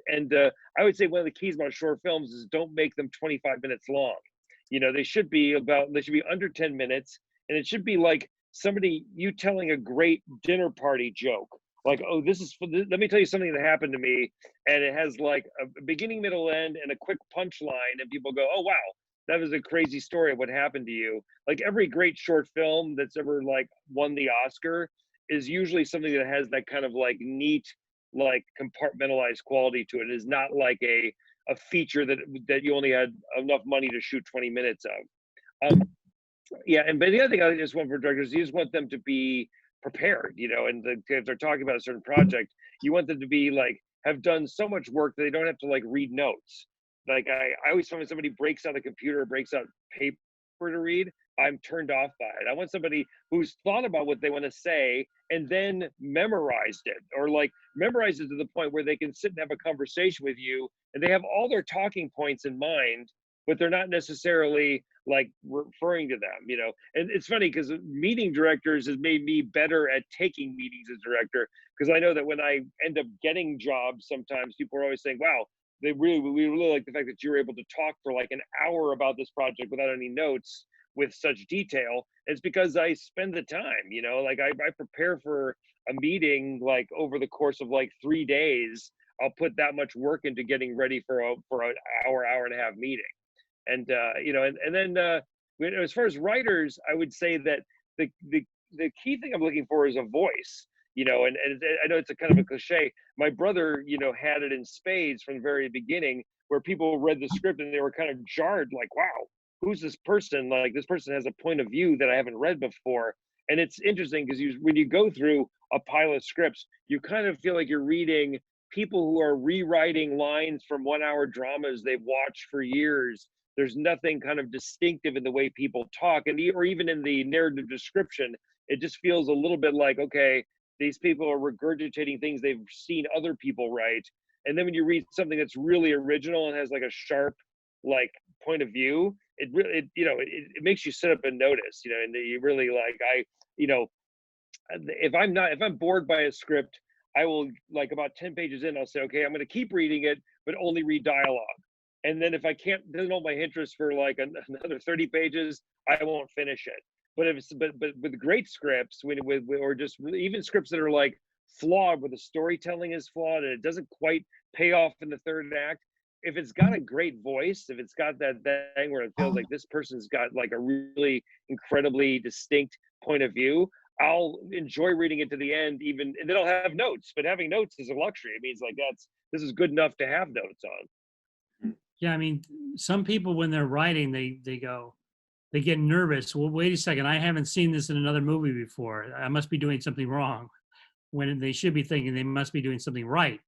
I would say one of the keys about short films is don't make them 25 minutes long. You know, they should be under 10 minutes, and it should be like you telling a great dinner party joke. Like, oh, let me tell you something that happened to me, and it has like a beginning, middle, end, and a quick punchline, and people go, oh wow, that was a crazy story of what happened to you. Like every great short film that's ever like won the Oscar is usually something that has that kind of like neat, like compartmentalized quality to it. It is not like a a feature that you only had enough money to shoot 20 minutes of. Yeah, and but the other thing I just want for directors, you just want them to be prepared, and if they're talking about a certain project, you want them to be like, have done so much work that they don't have to like read notes. Like I always find when somebody breaks out a computer, breaks out paper to read, I'm turned off by it. I want somebody who's thought about what they want to say and then memorized it, or like memorized it to the point where they can sit and have a conversation with you and they have all their talking points in mind, but they're not necessarily like referring to them, And it's funny because meeting directors has made me better at taking meetings as director, because I know that when I end up getting jobs, sometimes people are always saying, wow, we really like the fact that you're able to talk for like an hour about this project without any notes with such detail. It's because I spend the time, like I prepare for a meeting like over the course of like 3 days. I'll put that much work into getting ready for an hour and a half meeting. And and then as far as writers, I would say that the key thing I'm looking for is a voice, and I know it's a kind of a cliche. My brother, had it in spades from the very beginning, where people read the script and they were kind of jarred, like, wow, who's this person? Like, this person has a point of view that I haven't read before. And it's interesting because when you go through a pile of scripts, you kind of feel like you're reading people who are rewriting lines from 1-hour dramas they've watched for years. There's nothing kind of distinctive in the way people talk, or even in the narrative description. It just feels a little bit like, okay, these people are regurgitating things they've seen other people write. And then when you read something that's really original and has like a sharp, like, point of view, it really, it makes you sit up and notice, and you really like, if I'm bored by a script, I will, like, about 10 pages in, I'll say, okay, I'm going to keep reading it, but only read dialogue. And then if I doesn't hold my interest for like another 30 pages, I won't finish it. But with great scripts, or just even scripts that are like flawed, where the storytelling is flawed and it doesn't quite pay off in the third act, if it's got a great voice, if it's got that thing where it feels like this person's got like a really incredibly distinct point of view, I'll enjoy reading it to the end, and then I'll have notes. But having notes is a luxury. It means like this is good enough to have notes on. Yeah, I mean, some people when they're writing, they get nervous. Well, wait a second, I haven't seen this in another movie before. I must be doing something wrong. When they should be thinking they must be doing something right.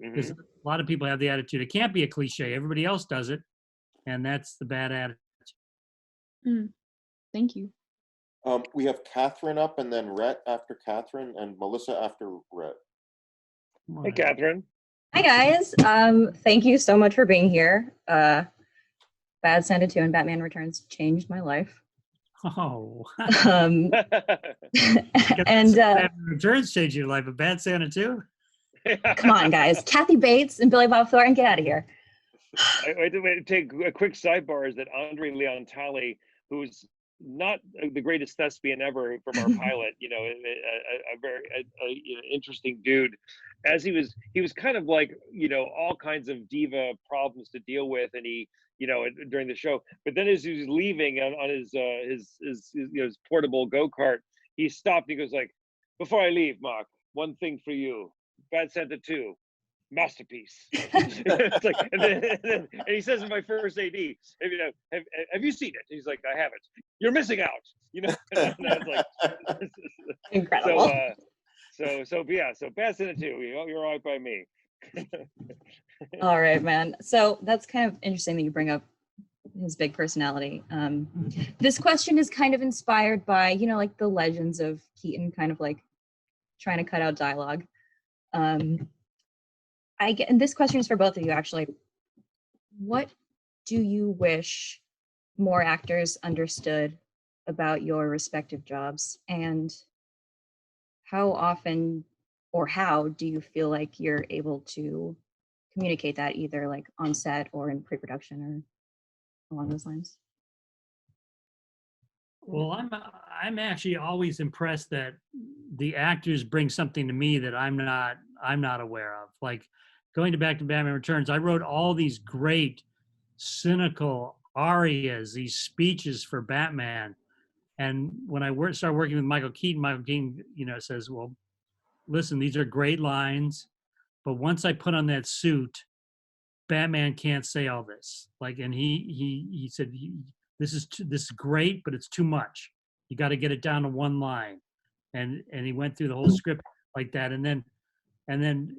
Because a lot of people have the attitude, it can't be a cliche. Everybody else does it, and that's the bad attitude. Thank you. We have Catherine up, and then Rhett after Catherine, and Melissa after Rhett. Hey, Catherine. Hi, guys. Thank you so much for being here. Bad Santa 2 and Batman Returns changed my life. Oh. And Batman Returns changed your life, but Bad Santa too? Come on, guys. Kathy Bates and Billy Bob Thornton, get out of here. Wait to take a quick sidebar is that Andre Leontali, who's not the greatest thespian ever from our pilot, a very interesting dude, as he was kind of like, all kinds of diva problems to deal with, and he, during the show, but then as he was leaving on his portable go-kart, he stopped. He goes like, before I leave, Mark, one thing for you, Bad Santa 2, masterpiece. It's like, and he says in my first AD, have you seen it? He's like, I haven't. You're missing out. And I was like, incredible. So Bad Santa 2, you're all right by me. All right, man. So that's kind of interesting that you bring up his big personality. This question is kind of inspired by, like the legends of Keaton, kind of like trying to cut out dialogue. And this question is for both of you, actually. What do you wish more actors understood about your respective jobs, and how often or how do you feel like you're able to communicate that, either like on set or in pre-production or along those lines? Well, I'm actually always impressed that the actors bring something to me that I'm not aware of. Like going back to Batman Returns, I wrote all these great cynical arias, these speeches for Batman. And when I started working with Michael Keaton, says, well, listen, these are great lines, but once I put on that suit, Batman can't say all this. Like, and he said, this is great, but it's too much. You got to get it down to one line. And he went through the whole script like that. And then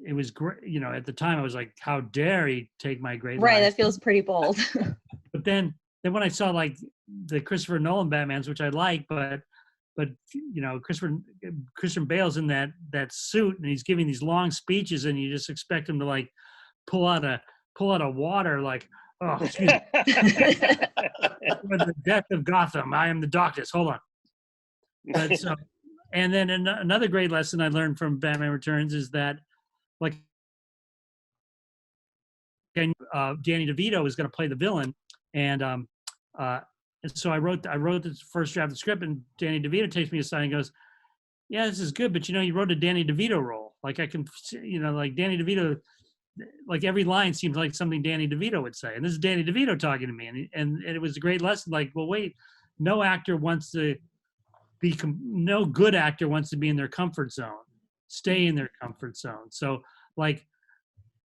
it was great. You know, at the time I was like, how dare he take my great Right, lines? that feels pretty bold. But then when I saw like the Christopher Nolan Batmans, which I like, but you know, Christian Bale's in that suit and he's giving these long speeches and you just expect him to like pull out a water like, oh, excuse me. For the death of Gotham, I am the darkness. Hold on. But so, and then another great lesson I learned from Batman Returns is that like Danny DeVito is going to play the villain, and so I wrote the first draft of the script, and Danny DeVito takes me aside and goes, "Yeah, this is good, but you know, you wrote a Danny DeVito role. Like I can, you know, like Danny DeVito, like every line seems like something Danny DeVito would say, and this is Danny DeVito talking to me, and it was a great lesson. Like, well, wait, no good actor wants to be in their comfort zone, stay in their comfort zone. So, like."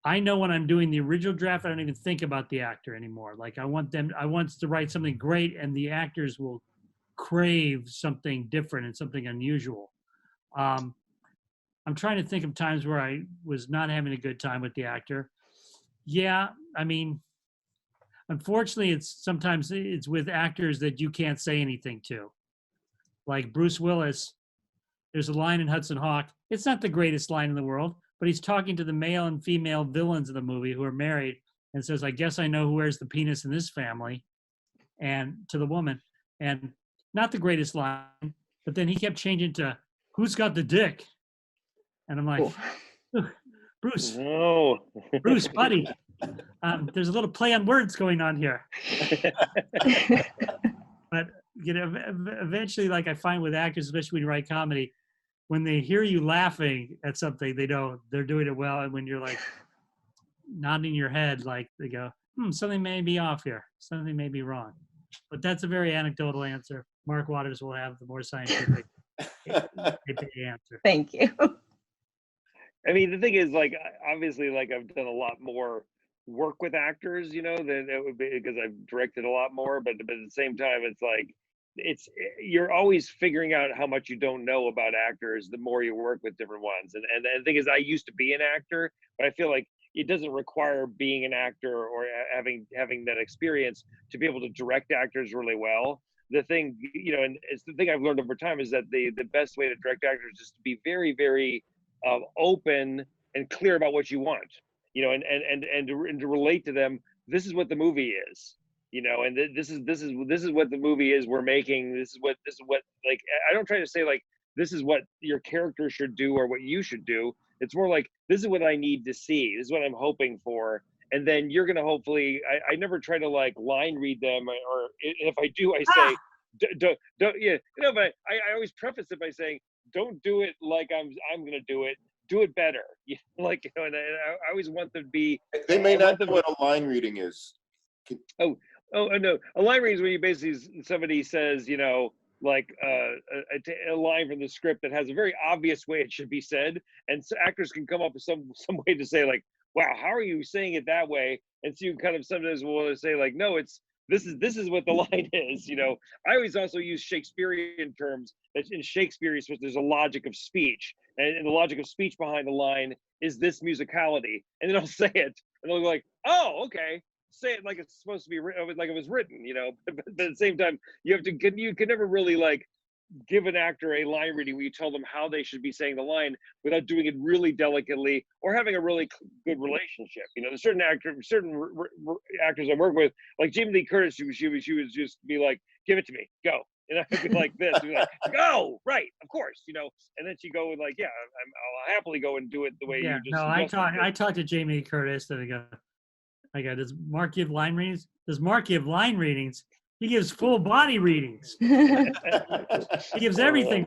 I know when I'm doing the original draft, I don't even think about the actor anymore. Like I want to write something great and the actors will crave something different and something unusual. I'm trying to think of times where I was not having a good time with the actor. Yeah, I mean, unfortunately, sometimes it's with actors that you can't say anything to. Like Bruce Willis, there's a line in Hudson Hawk. It's not the greatest line in the world, but he's talking to the male and female villains of the movie who are married and says, I guess I know who wears the penis in this family, and to the woman. And not the greatest line, but then he kept changing to, who's got the dick? And I'm like, Bruce, No. Bruce, buddy, there's a little play on words going on here. But you know, eventually, like I find with actors, especially when you write comedy, when they hear you laughing at something, they know they're doing it well. And when you're like nodding your head, like they go, something may be off here. Something may be wrong. But that's a very anecdotal answer. Mark Waters will have the more scientific answer. Thank you. I mean, the thing is, like, obviously, like I've done a lot more work with actors, you know, than it would be because I've directed a lot more. But at the same time, it's like, you're always figuring out how much you don't know about actors the more you work with different ones. And the thing is, I used to be an actor, but I feel like it doesn't require being an actor or having that experience to be able to direct actors really well. The thing, you know, and it's the thing I've learned over time is that the best way to direct actors is to be very, very open and clear about what you want, you know, and to relate to them. This is what the movie is. You know, and this is what the movie is we're making. This is what like, I don't try to say like this is what your character should do or what you should do. It's more like this is what I need to see. This is what I'm hoping for. And then you're gonna hopefully. I never try to like line read them, or if I do, I say don't yeah. No, but I always preface it by saying don't do it like I'm gonna do it. Do it better. You know, like, you know, and I always want them to be. They may not know what a line reading is. Oh no! A line reading is when you basically somebody says, you know, like a line from the script that has a very obvious way it should be said, and so actors can come up with some way to say like, "Wow, how are you saying it that way?" And so you kind of sometimes will say like, "No, this is what the line is." You know, I always also use Shakespearean terms. That in Shakespeare, there's a logic of speech, and the logic of speech behind the line is this musicality, and then I'll say it, and they'll be like, "Oh, okay." Say it like it's supposed to be written, like it was written, you know. But at the same time, you can never really like give an actor a line reading where you tell them how they should be saying the line without doing it really delicately or having a really good relationship. You know, there's certain actors I work with, like Jamie Lee Curtis, she would just be like, "Give it to me, go," and I'd be like this, be like, "Go, right, of course," you know. And then she'd go with like, "Yeah, I'll happily go and do it the way you just." No, I talked to Jamie Lee Curtis, and I go, does Mark give line readings? Does Mark give line readings? He gives full body readings. He gives everything.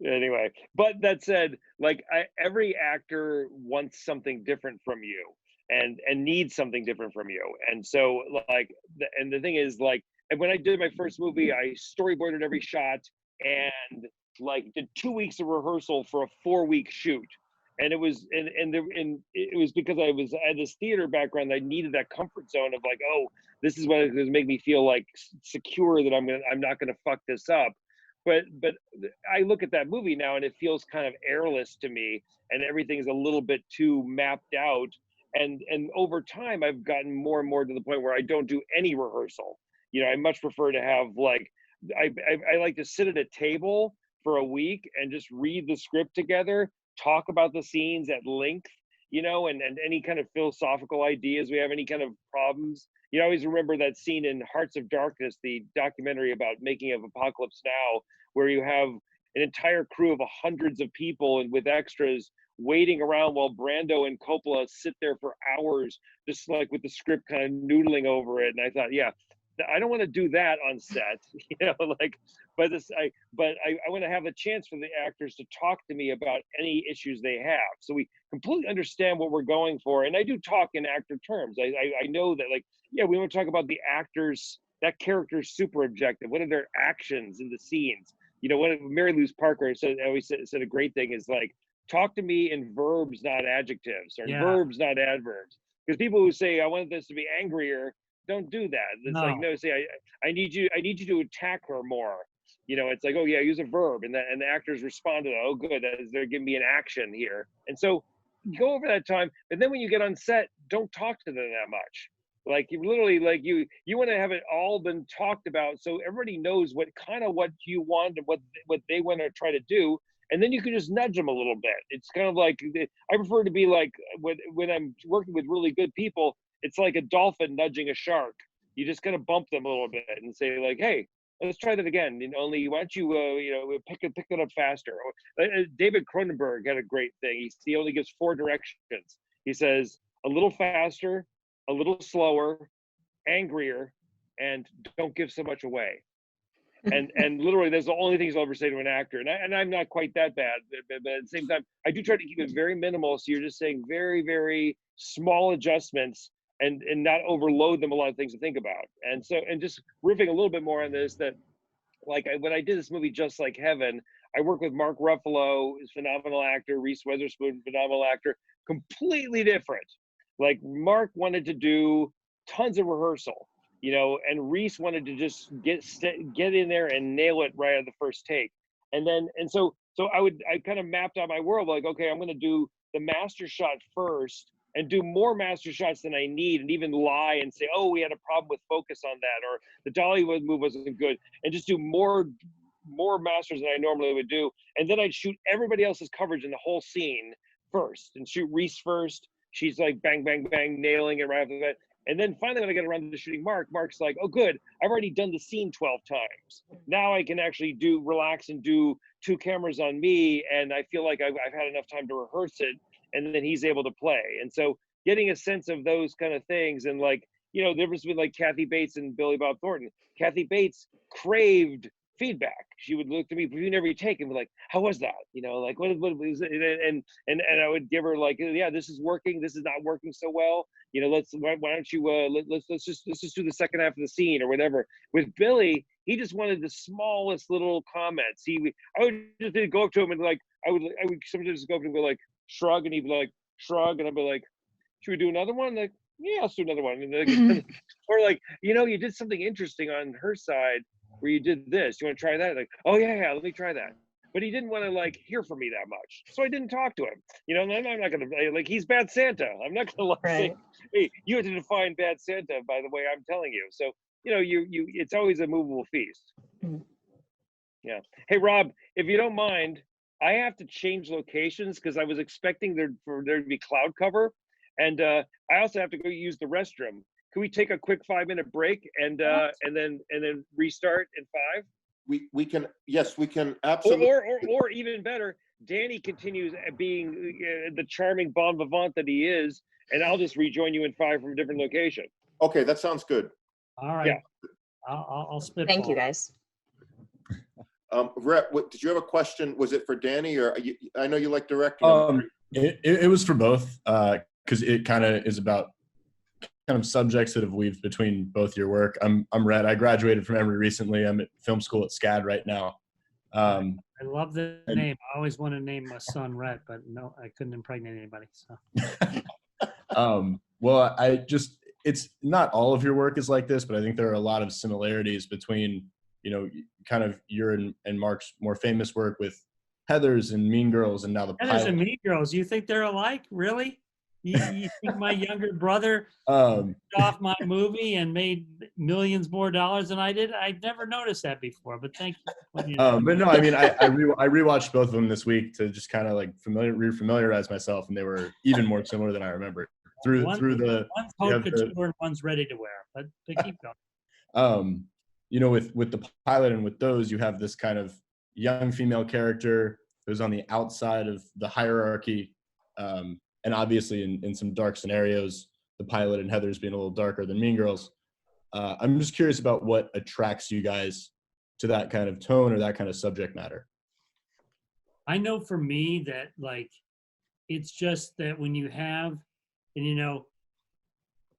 Anyway, but that said, like every actor wants something different from you and needs something different from you. And so like, and the thing is like, and when I did my first movie, I storyboarded every shot and like did 2 weeks of rehearsal for a 4-week shoot. And it was it was because I had this theater background. I needed that comfort zone of like, oh, this is what is going to make me feel like secure that I'm not going to fuck this up. But I look at that movie now and it feels kind of airless to me, and everything's a little bit too mapped out. And over time, I've gotten more and more to the point where I don't do any rehearsal. You know, I much prefer to have like I like to sit at a table for a week and just read the script together, talk about the scenes at length, you know, and any kind of philosophical ideas we have, any kind of problems. You know, I always remember that scene in Hearts of Darkness, the documentary about making of Apocalypse Now, where you have an entire crew of hundreds of people and with extras waiting around while Brando and Coppola sit there for hours, just like with the script kind of noodling over it. And I thought, yeah, I don't want to do that on set, you know, like, but I want to have a chance for the actors to talk to me about any issues they have. So we completely understand what we're going for. And I do talk in actor terms. I know that, like, yeah, we want to talk about the actors, that character's super objective. What are their actions in the scenes? You know, what Mary Louise Parker always said a great thing is like, talk to me in verbs, not adjectives, or verbs, not adverbs. Because people who say, I want this to be angrier, don't do that. It's like, no, say, I need you to attack her more. You know, it's like, oh yeah, use a verb. And the actors respond to that. Oh, good, they're giving me an action here. And so go over that time. And then when you get on set, don't talk to them that much. Like, you literally, like, you want to have it all been talked about so everybody knows what you want and what they want to try to do. And then you can just nudge them a little bit. It's kind of like, I prefer to be like, when I'm working with really good people, it's like a dolphin nudging a shark. You just kind of bump them a little bit and say like, hey, let's try that again. And only why don't you, pick it up faster. David Cronenberg had a great thing. He only gives 4 directions. He says, a little faster, a little slower, angrier, and don't give so much away. And literally, that's the only things I'll ever say to an actor. And I'm not quite that bad, but at the same time, I do try to keep it very minimal. So you're just saying very, very small adjustments and not overload them a lot of things to think about. And so, and just riffing a little bit more on this, that like when I did this movie, Just Like Heaven, I worked with Mark Ruffalo, who's a phenomenal actor, Reese Witherspoon, phenomenal actor, completely different. Like Mark wanted to do tons of rehearsal, you know, and Reese wanted to just get in there and nail it right at the first take. And so I kind of mapped out my world, like, okay, I'm going to do the master shot first and do more master shots than I need, and even lie and say, oh, we had a problem with focus on that, or the Dollywood move wasn't good, and just do more masters than I normally would do. And then I'd shoot everybody else's coverage in the whole scene first, and shoot Reese first. She's like bang, bang, bang, nailing it right after that. And then finally, when I get around to shooting Mark's like, oh, good, I've already done the scene 12 times. Now I can actually relax and do 2 cameras on me, and I feel like I've had enough time to rehearse it, and then he's able to play. And so getting a sense of those kind of things, and like, you know, the difference between like Kathy Bates and Billy Bob Thornton. Kathy Bates craved feedback. She would look to me between every take and be like, how was that? You know, like what was it? And I would give her like, yeah, this is working, this is not working so well. You know, why don't you let's just do the second half of the scene or whatever. With Billy, he just wanted the smallest little comments. I would just go up to him and like I would sometimes go up to him and go like shrug, and he'd be like shrug, and I'd be like, should we do another one? Like, yeah, let's do another one. And like, or like, you know, you did something interesting on her side where you did this. You want to try that? Like, oh yeah, let me try that. But he didn't want to like hear from me that much, so I didn't talk to him. You know, and I'm not gonna like, he's bad Santa. I'm not gonna like say, hey, you have to define bad Santa by the way I'm telling you. So you know, it's always a movable feast. Yeah. Hey Rob, if you don't mind, I have to change locations because I was expecting there to be cloud cover, and I also have to go use the restroom. Can we take a quick 5-minute break and then restart in 5? We can, yes, we can absolutely. Or even better, Danny continues being the charming bon vivant that he is, and I'll just rejoin you in 5 from a different location. Okay, that sounds good. All right. Yeah. I'll spit. Thank you, guys. Rhett, did you have a question? Was it for Danny, or I know you like directing? It was for both, because it kind of is about kind of subjects that have weaved between both your work. I'm Rhett. I graduated from Emory recently. I'm at film school at SCAD right now. I love the And- name. I always want to name my son Rhett, but no, I couldn't impregnate anybody. So Well, it's not all of your work is like this, but I think there are a lot of similarities between, kind of your and Mark's more famous work with Heathers and Mean Girls, and now the Heathers pilot. and Mean Girls. You think they're alike? Really? You think my younger brother Um, off my movie and made millions more dollars than I did? I've never noticed that before, but thank you for pointing it out. but no, I mean, I rewatched both of them this week to just kind of like refamiliarize myself, and they were even more similar than I remember. One's You haute have the- couture and one's ready to wear, but keep going. With the pilot and with those, you have this kind of young female character who's on the outside of the hierarchy, and obviously in some dark scenarios, the pilot and Heathers being a little darker than Mean Girls. I'm just curious about what attracts you guys to that kind of tone or that kind of subject matter. I know for me that like, it's just that when you have, and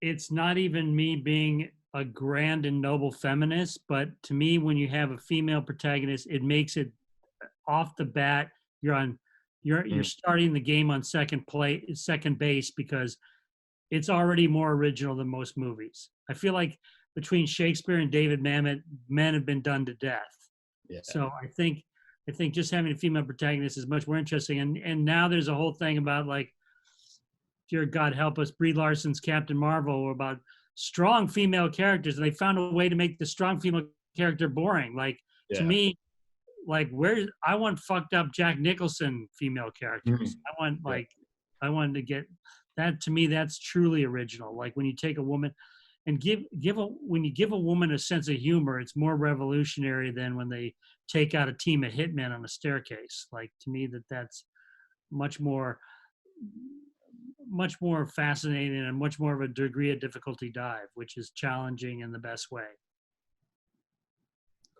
it's not even me being a grand and noble feminist, but to me, when you have a female protagonist, it makes it off the bat, you're starting the game on second base, because it's already more original than most movies. I feel like between Shakespeare and David Mamet, men have been done to death. Yeah. So I think just having a female protagonist is much more interesting. And now there's a whole thing about like, dear God help us, Brie Larson's Captain Marvel, about strong female characters, and they found a way to make the strong female character boring. Like to me, like I want fucked up Jack Nicholson female characters. I wanted to get that. To me, that's truly original. Like when you take a woman and when you give a woman a sense of humor, it's more revolutionary than when they take out a team of hitmen on a staircase. Like to me, that's much more fascinating and much more of a degree of difficulty dive, which is challenging in the best way.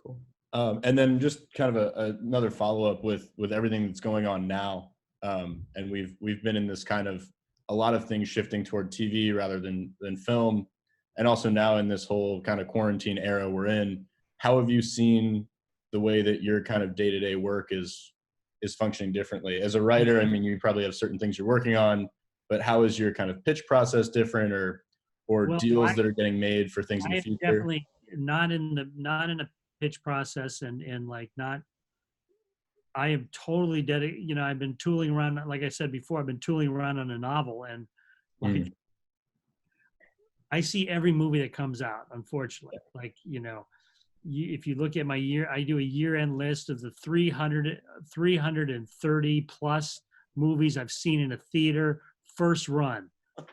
Cool. And then just kind of another follow-up with everything that's going on now. And we've been in this kind of a lot of things shifting toward TV rather than film. And also now in this whole kind of quarantine era we're in, how have you seen the way that your kind of day-to-day work is functioning differently? As a writer, I mean, you probably have certain things you're working on, but how is your kind of pitch process different, or deals that are getting made for things in the future? Definitely not in the pitch process, and like not. I am totally dedicated. I've been tooling around, like I said before, I've been tooling around on a novel, and like, I see every movie that comes out, unfortunately. Like, if you look at my year, I do a year-end list of the 330 plus movies I've seen in a theater, first run.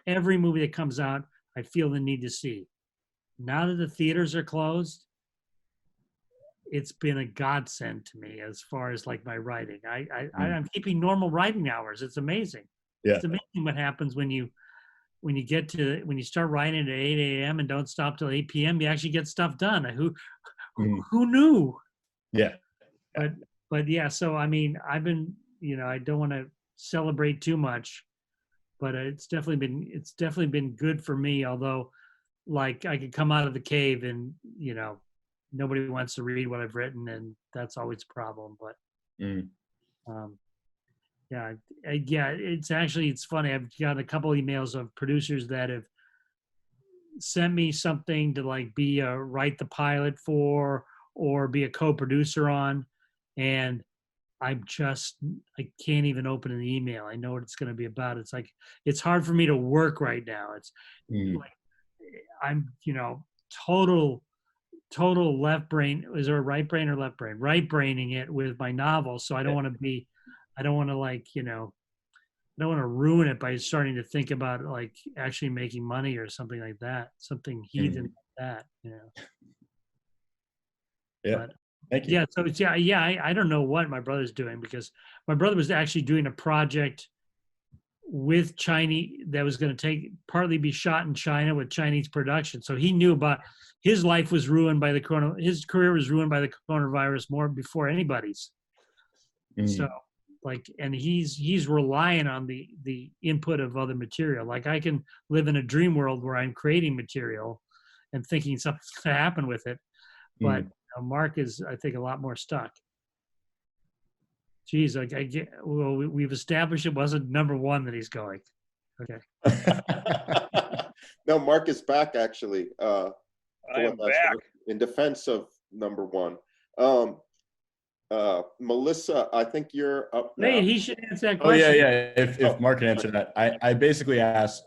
Every movie that comes out, I feel the need to see. Now that the theaters are closed, it's been a godsend to me as far as like my writing. I'm keeping normal writing hours. It's amazing. Yeah. It's amazing what happens when you start writing at 8 a.m. and don't stop till 8 p.m. You actually get stuff done. Who knew? Yeah. But yeah, so I mean, I've been, I don't want to celebrate too much, but it's definitely been good for me. Although, like, I could come out of the cave and nobody wants to read what I've written, and that's always a problem. But it's funny. I've got a couple emails of producers that have sent me something to like write the pilot for or be a co-producer on, and I can't even open an email. I know what it's going to be about. It's like, it's hard for me to work right now. It's like, I'm, total left brain. Is there a right brain or left brain? Right braining it with my novel. So I don't want to I don't want to ruin it by starting to think about like actually making money or something like that. Something heathen like that, Yeah. But, thank you. yeah. So it's, I don't know what my brother's doing, because my brother was actually doing a project with Chinese that was going to partly be shot in China with Chinese production. So he knew about his life was ruined by his career was ruined by the coronavirus more before anybody's. So like, and he's relying on the input of other material. Like I can live in a dream world where I'm creating material and thinking something's going to happen with it. But Mark is, I think, a lot more stuck. Geez, like I get. Well, we've established it wasn't number one that he's going. Okay. No, Mark is back actually. I am back. In defense of number one. Melissa, I think you're up now. Wait, he should answer that Oh yeah, question. yeah. If Mark can answer that, I basically asked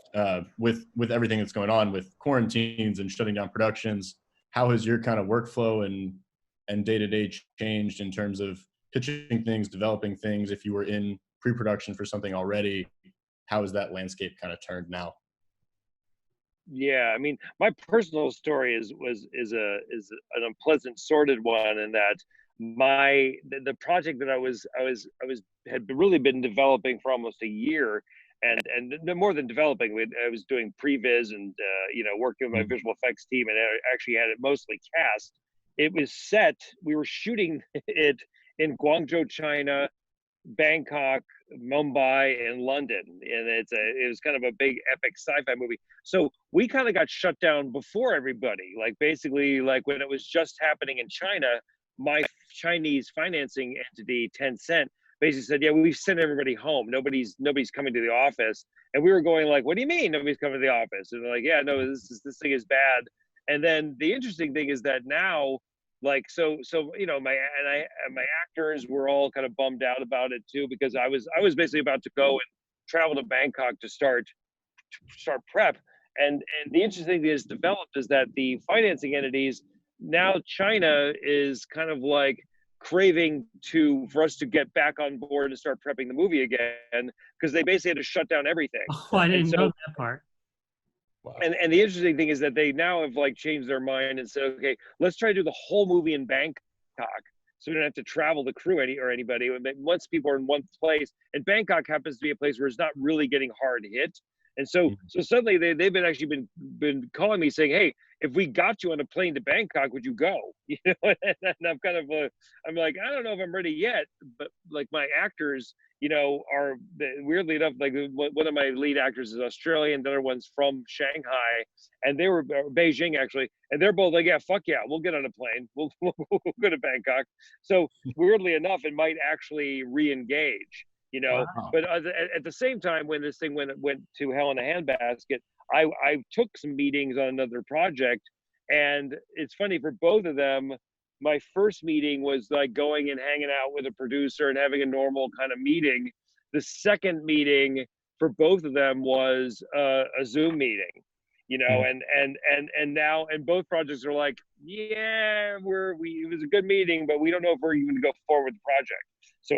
with everything that's going on with quarantines and shutting down productions, how has your kind of workflow and day-to-day changed in terms of pitching things, developing things? If you were in pre-production for something already, how has that landscape kind of turned now? Yeah, I mean, my personal story is an unpleasant, sordid one, in that the project that I was had really been developing for almost a year, and more than developing, I was doing previs and working with my visual effects team, and I actually had it mostly cast. It was set. We were shooting it in Guangzhou, China, Bangkok, Mumbai, and London, and it was kind of a big epic sci-fi movie. So we kind of got shut down before everybody. Like basically, like when it was just happening in China, my Chinese financing entity, Tencent, basically said, "Yeah, we've sent everybody home. Nobody's coming to the office." And we were going like, "What do you mean nobody's coming to the office?" And they're like, "Yeah, no, this thing is bad." And then the interesting thing is that now, like my actors were all kind of bummed out about it too, because I was basically about to go and travel to Bangkok to start prep, and the interesting thing is developed is that the financing entities, now China is kind of like craving for us to get back on board and start prepping the movie again, because they basically had to shut down everything. Oh, I didn't know that part. Wow. And the interesting thing is that they now have like changed their mind and said, okay, let's try to do the whole movie in Bangkok, so we don't have to travel the crew or anybody. Once people are in one place, and Bangkok happens to be a place where it's not really getting hard hit. And so suddenly they've been calling me saying, "Hey, if we got you on a plane to Bangkok, would you go?" And I'm kind of I'm like, I don't know if I'm ready yet, but like my actors, are weirdly enough, like one of my lead actors is Australian, the other one's from Shanghai, and they were Beijing actually, and they're both like, "Yeah, fuck yeah, we'll get on a plane, we'll go to Bangkok." So weirdly enough, it might actually re-engage. Wow. But at the same time, when this thing went to hell in a handbasket, I took some meetings on another project, and it's funny, for both of them, my first meeting was like going and hanging out with a producer and having a normal kind of meeting. The second meeting for both of them was a Zoom meeting, and now, and both projects are like, yeah, it was a good meeting, but we don't know if we're even going to go forward with the project. So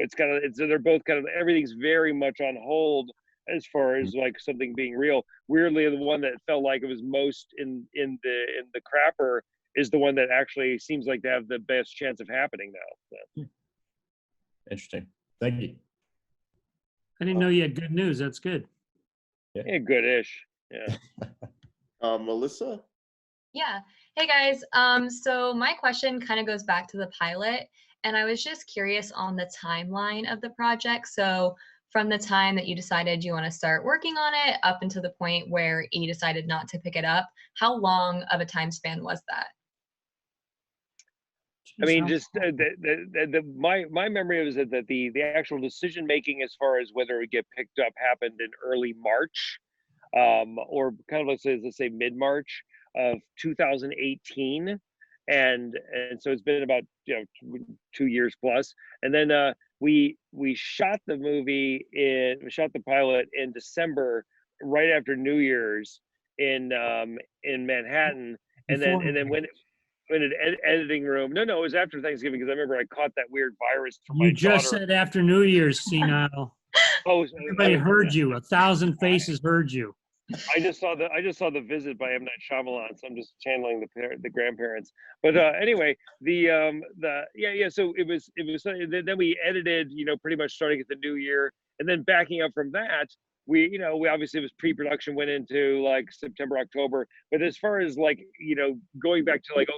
they're both kind of, everything's very much on hold as far as like something being real. Weirdly, the one that felt like it was most in the crapper is the one that actually seems like to have the best chance of happening now. So. Interesting. Thank you. I didn't know you had good news. That's good. Yeah, good-ish. Yeah. Melissa? Yeah. Hey guys. So my question kind of goes back to the pilot, and I was just curious on the timeline of the project. So from the time that you decided you want to start working on it up until the point where you decided not to pick it up, how long of a time span was that? I mean, just my memory is that the actual decision making as far as whether it would get picked up happened in early March, or kind of let's say mid-March of 2018, and so it's been about 2 years plus, and then we shot the pilot in December, right after New Year's in Manhattan, and then when an editing room. No, it was after Thanksgiving, because I remember I caught that weird virus from my daughter. You just said after New Year's, senile. Oh, Everybody heard you. 1,000 faces heard you. I just saw the Visit by M. Night Shyamalan, so I'm just channeling the grandparents. But anyway, so it was then we edited, pretty much starting at the new year, and then backing up from that, we obviously, it was pre-production, went into like September, October. But as far as like, going back to like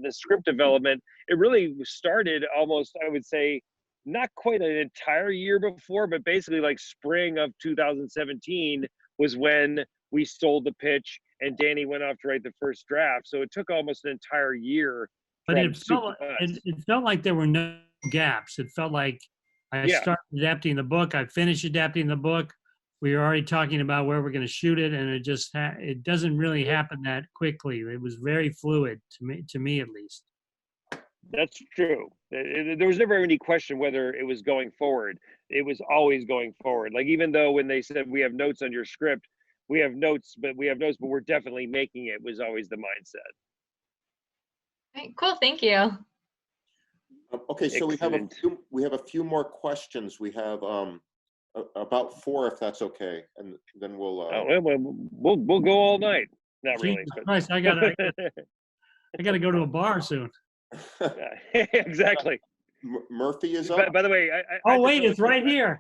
the script development, it really started almost, I would say, not quite an entire year before, but basically like spring of 2017 was when we sold the pitch and Danny went off to write the first draft. So it took almost an entire year. But it felt like there were no gaps. It felt like I Yeah. started adapting the book. I finished adapting the book. We were already talking about where we're going to shoot it, and it just it doesn't really happen that quickly. It was very fluid to me at least. That's true. There was never any question whether it was going forward. It was always going forward. Like, even though when they said we have notes on your script, we have notes, but we're definitely making it, was always the mindset. Right, cool, thank you. Okay, so Excellent. we have a few more questions. We have about 4, if that's okay, and then we'll. We'll go all night. Not really. Jesus But Christ, I gotta go to a bar soon. exactly. Murphy is up. By the way, I Oh have to wait, tell it's right here.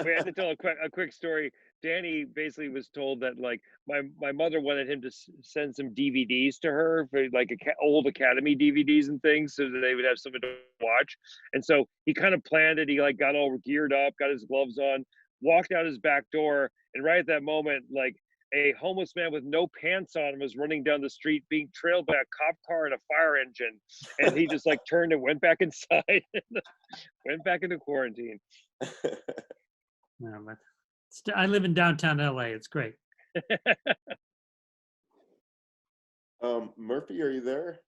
we had to tell a quick story. Danny basically was told that, like, my mother wanted him to send some DVDs to her, for like old Academy DVDs and things, so that they would have something to watch. And so he kind of planned it. He like got all geared up, got his gloves on, walked out his back door, and right at that moment, like, a homeless man with no pants on was running down the street, being trailed by a cop car and a fire engine. And he just like turned and went back inside, went back into quarantine. No, but I live in downtown LA. It's great. Murphy, are you there?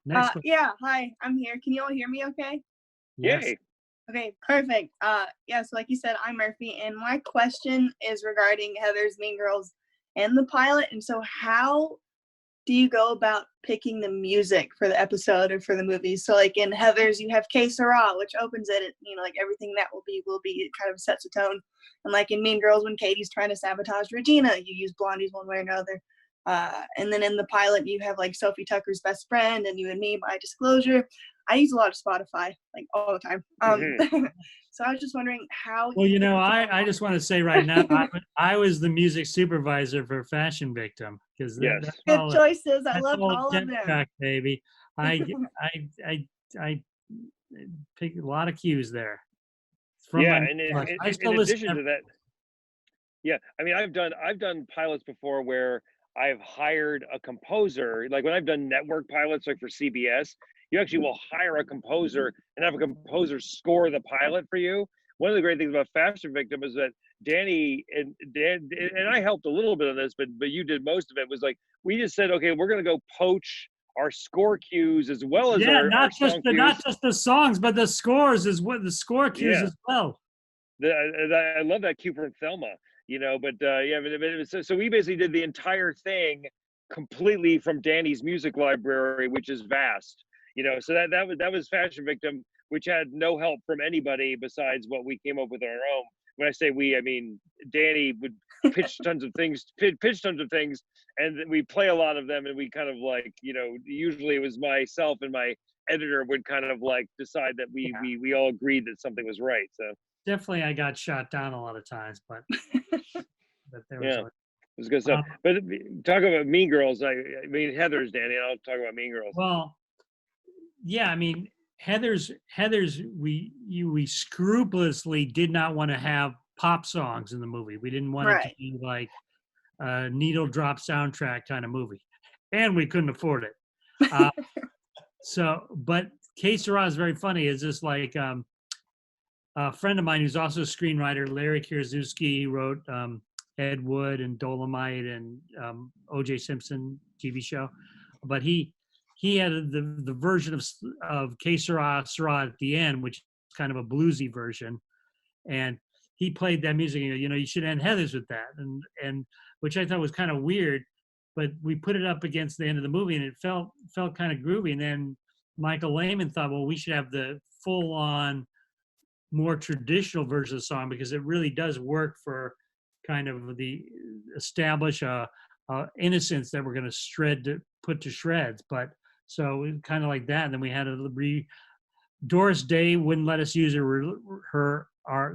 Next one. Yeah, hi, I'm here. Can you all hear me okay? Yes. Yay. Okay, perfect. Yeah, so like you said, I'm Murphy, and my question is regarding Heather's Mean Girls and the pilot. And so how do you go about picking the music for the episode or for the movie? So like in Heather's, you have Que Sera, which opens it, like everything that will be, it kind of sets a tone. And like in Mean Girls, when Katie's trying to sabotage Regina, you use Blondie's one way or another. And then in the pilot, you have like Sophie Tucker's Best Friend and You and Me by Disclosure. I use a lot of Spotify, like all the time. So I was just wondering how. Well, I just want to say right now, I was the music supervisor for Fashion Victim, because Yes. that's Good all, choices. I that's love all of them. Track, baby. I pick a lot of cues there. Yeah, and I still in listen addition to that, yeah, I mean, I've done pilots before where I've hired a composer. Like when I've done network pilots, like for CBS, you actually will hire a composer and have a composer score the pilot for you. One of the great things about Fashion Victim is that Danny and I helped a little bit on this, but you did most of it. Was like, we just said, okay, we're gonna go poach our score cues as well as our song cues. Not just the songs, but the scores is what the score cues as well. I love that cue from Thelma, so we basically did the entire thing completely from Danny's music library, which is vast, so that was Fashion Victim, which had no help from anybody besides what we came up with on our own. When I say we, I mean Danny would pitch tons of things, and we play a lot of them, and we kind of like, usually it was myself and my editor would kind of like decide that we all agreed that something was right. So definitely I got shot down a lot of times, but there was it was good stuff. But talk about Mean Girls. I mean Heather's, Danny, and I'll talk about Mean Girls. Well, yeah, I mean Heather's we scrupulously did not want to have pop songs in the movie. We didn't want it to be like a needle drop soundtrack kind of movie, and we couldn't afford it. But Que Sera is very funny. It's just like a friend of mine who's also a screenwriter, Larry Kierzewski, he wrote Ed Wood and Dolomite and O.J. Simpson TV show, but he had the version of Que Sera at the end, which is kind of a bluesy version, and he played that music. You should end Heather's with that, and which I thought was kind of weird, but we put it up against the end of the movie, and it felt kind of groovy. And then Michael Lehman thought, well, we should have the full-on, more traditional version of the song, because it really does work for kind of the establish innocence that we're going to put to shreds. But so kind of like that. And then we had Doris Day wouldn't let us use the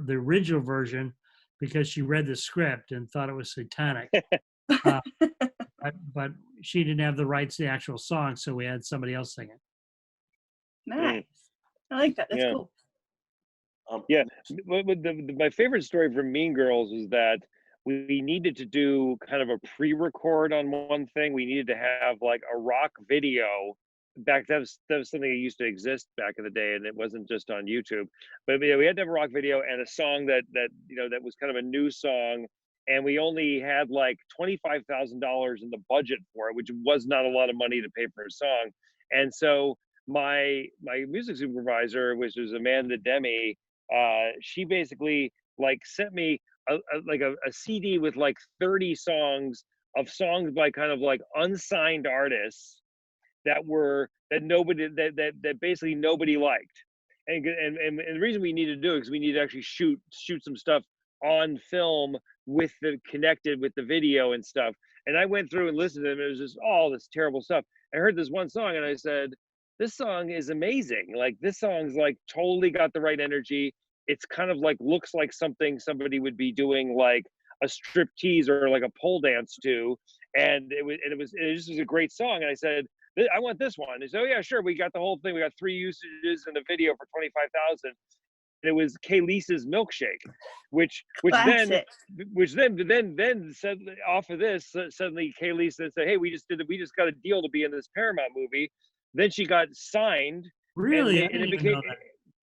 original version because she read the script and thought it was satanic. But she didn't have the rights to the actual song, so we had somebody else sing it. Nice. I like that. That's cool. My favorite story from Mean Girls is that we needed to do kind of a pre-record on one thing. We needed to have like a rock video that was something that used to exist back in the day, and it wasn't just on YouTube. But yeah, we had to have a rock video and a song that that was kind of a new song, and we only had like $25,000 in the budget for it, which was not a lot of money to pay for a song. And so my music supervisor, which was Amanda Demi, she basically like sent me a CD with like 30 songs by kind of like unsigned artists that basically nobody liked. And the reason we needed to do it is we needed to actually shoot some stuff on film connected with the video and stuff. And I went through and listened to them. It was just all this terrible stuff. I heard this one song and I said, this song is amazing. Like, this song's like totally got the right energy. It's kind of like looks like something somebody would be doing like a strip tease or like a pole dance to. And it just was a great song. And I said, I want this one. They said, oh yeah, sure. We got the whole thing. We got 3 usages in the video for 25,000. And it was Kaylee's Milkshake, which then said off of this, suddenly Kaylee said, hey, we just got a deal to be in this Paramount movie. Then she got signed. Really? And it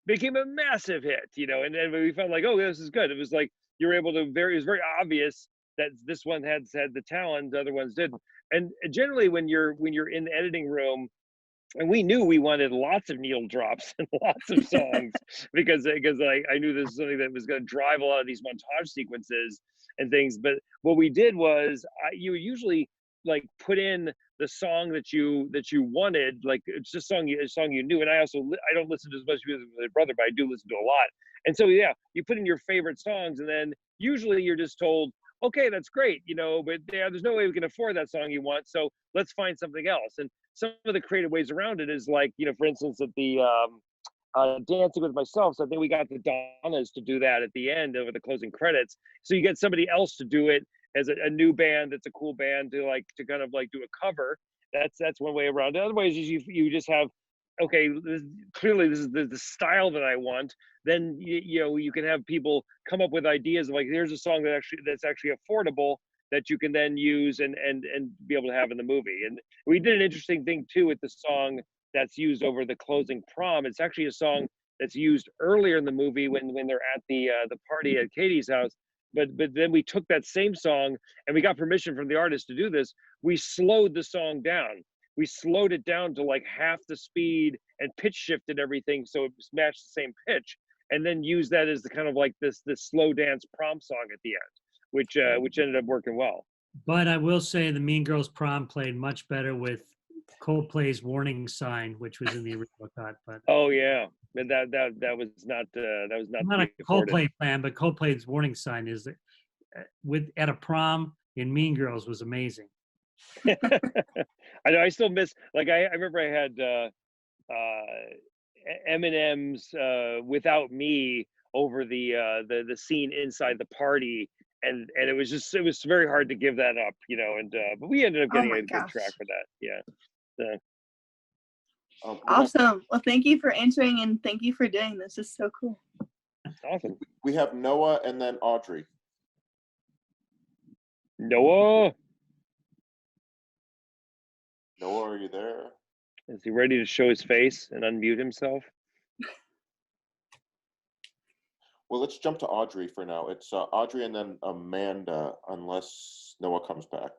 became a massive hit, and then we felt like, oh, this is good. It was like you were able to it was very obvious that this one had the talent, the other ones didn't. And generally when you're in the editing room, and we knew we wanted lots of needle drops and lots of songs because I knew this is something that was going to drive a lot of these montage sequences and things. But what we did was you usually like put in the song that you wanted, like it's just a song you knew. And I don't listen to as much music with my brother, but I do listen to a lot. And so yeah, you put in your favorite songs, and then usually you're just told, okay, that's great, but there's no way we can afford that song you want, so let's find something else. And some of the creative ways around it is like, for instance, at the Dancing with Myself, so I think we got the Donnas to do that at the end over the closing credits. So you get somebody else to do it as a new band that's a cool band to kind of like do a cover. That's one way around it. Other ways is you just have, okay, clearly this is the style that I want. Then you can have people come up with ideas of like, here's a song that's actually affordable that you can then use and be able to have in the movie. And we did an interesting thing too with the song that's used over the closing prom. It's actually a song that's used earlier in the movie when they're at the party at Katie's house. But then we took that same song, and we got permission from the artist to do this. We slowed the song down. We slowed it down to like half the speed and pitch shifted everything so it matched the same pitch, and then used that as the kind of like this slow dance prom song at the end, which ended up working well. But I will say the Mean Girls Prom played much better with Coldplay's Warning Sign, which was in the original cut. But oh yeah, and that was not not a Coldplay fan, but Coldplay's Warning Sign is at a prom in Mean Girls was amazing. I know. I still miss, like, I remember I had Eminem's "Without Me" over the scene inside the party, and it was very hard to give that up, but we ended up getting a good track for that. Yeah. Awesome. Well, thank you for answering, and thank you for doing this. It's so cool. Awesome. We have Noah and then Audrey. Noah, are you there? is he ready to show his face and unmute himself? Well, let's jump to Audrey for now. It's Audrey and then Amanda, unless Noah comes back.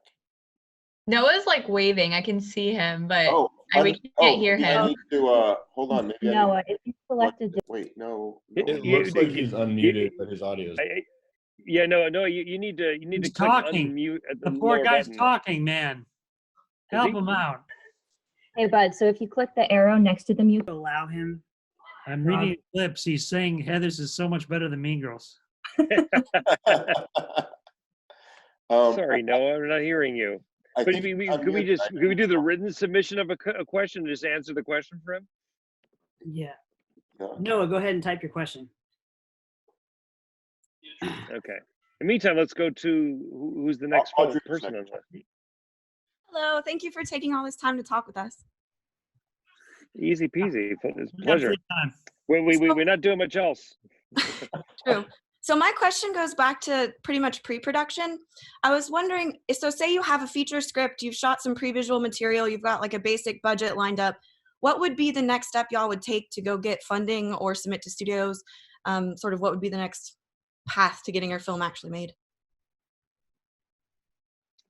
Noah's like waving. I can see him, but we can't hear maybe him. I need to hold on. Maybe Noah, if you selected. Wait, no. It looks like he's unmuted, but his audio is. Yeah, no. You need to He's click talking. unmute at The the poor lower guy's button. talking, man. Help him out. Hey, bud. So if you click the arrow next to the mute, Allow him. I'm reading his lips. He's saying Heather's is so much better than Mean Girls. Sorry, Noah, we're not hearing you. I But think could we unmute- do the written submission of a question and just answer the question for him? Yeah. Yeah. Noah, go ahead and type your question. Okay. In the meantime, let's go to who's the next Audrey's person on next. the list. Hello, thank you for taking all this time to talk with us. Easy peasy. It's a We got pleasure. free time. We're not doing much else. True. So my question goes back to pretty much pre-production. I was wondering, so say you have a feature script, you've shot some pre-visual material, you've got like a basic budget lined up. what would be the next step y'all would take to go get funding or submit to studios? Sort of what would be the next path to getting your film actually made?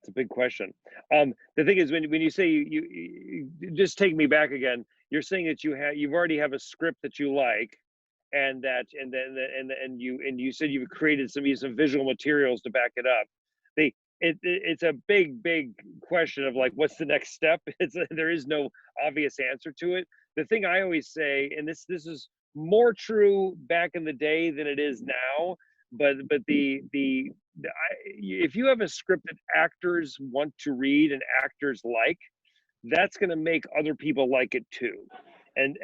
It's a big question. The thing is, when you say you just take me back again, you're saying that you've already have a script that you like, and you said you've created some visual materials to back it up. It's a big question of like, what's the next step? There is no obvious answer to it. The thing I always say, and this is more true back in the day than it is now, but if you have a script that actors want to read and actors like, that's going to make other people like it too. And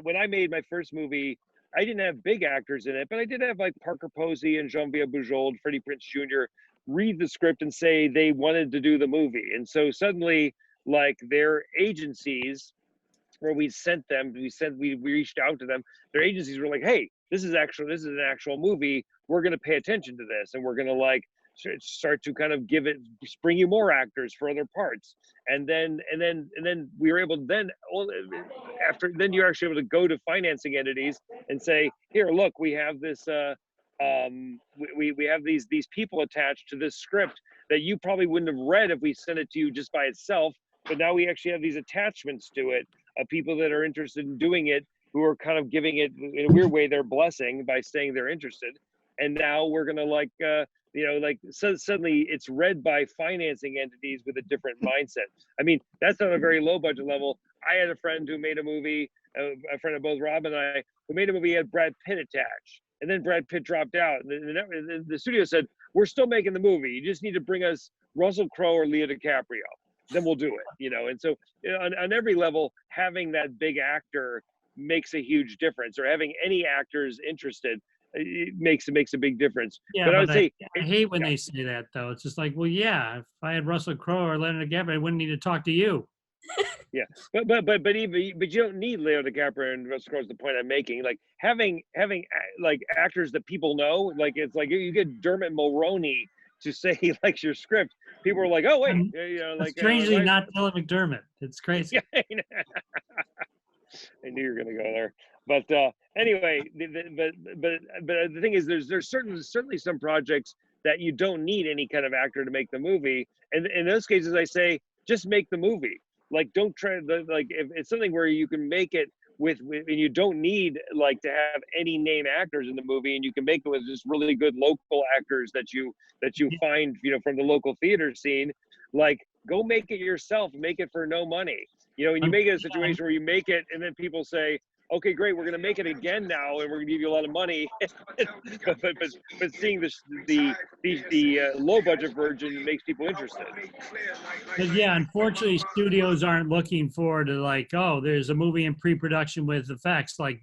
when I made my first movie, I didn't have big actors in it, but I did have like Parker Posey and Jean-Pierre Bujold, Freddie Prinze Jr. read the script and say they wanted to do the movie. And so suddenly, like, their agencies, where we reached out to them, their agencies were like, hey, this is an actual movie. We're going to pay attention to this, and we're going to like start to kind of bring you more actors for other parts. And then we were able to then you're actually able to go to financing entities and say, here, look, we have this we have these people attached to this script that you probably wouldn't have read if we sent it to you just by itself, but now we actually have these attachments to it of people that are interested in doing it, who are kind of giving it in a weird way their blessing by saying they're interested. And now we're gonna suddenly it's read by financing entities with a different mindset. I mean, that's on a very low budget level. I had a friend who made a movie, a friend of both Rob and I, who made a movie had Brad Pitt attached. And then Brad Pitt dropped out. And the studio said, we're still making the movie. You just need to bring us Russell Crowe or Leo DiCaprio. Then we'll do it, And so on every level, having that big actor makes a huge difference, or having any actors interested, it makes a big difference. Yeah, but I would say, I hate when they say that, though. It's just like, well, yeah, if I had Russell Crowe or Leonard DiCaprio, I wouldn't need to talk to you. Yeah, but you don't need Leo DiCaprio and Russell Crowe is the point I'm making. Like having like actors that people know, like it's like you get Dermot Mulroney to say he likes your script. People are like, oh wait, strangely not Dylan McDermott. It's crazy. Yeah, I knew you were gonna go there. But anyway, but the thing is, there's certainly some projects that you don't need any kind of actor to make the movie, and in those cases, I say just make the movie. Like, don't try if it's something where you can make it with and you don't need like to have any name actors in the movie, and you can make it with just really good local actors that you find from the local theater scene. Like, go make it yourself, make it for no money. And you make it a situation where you make it and then people say, okay, great, we're going to make it again now, and we're going to give you a lot of money. but seeing the low budget version makes people interested. But yeah, unfortunately, studios aren't looking forward to like, oh, there's a movie in pre-production with effects. Like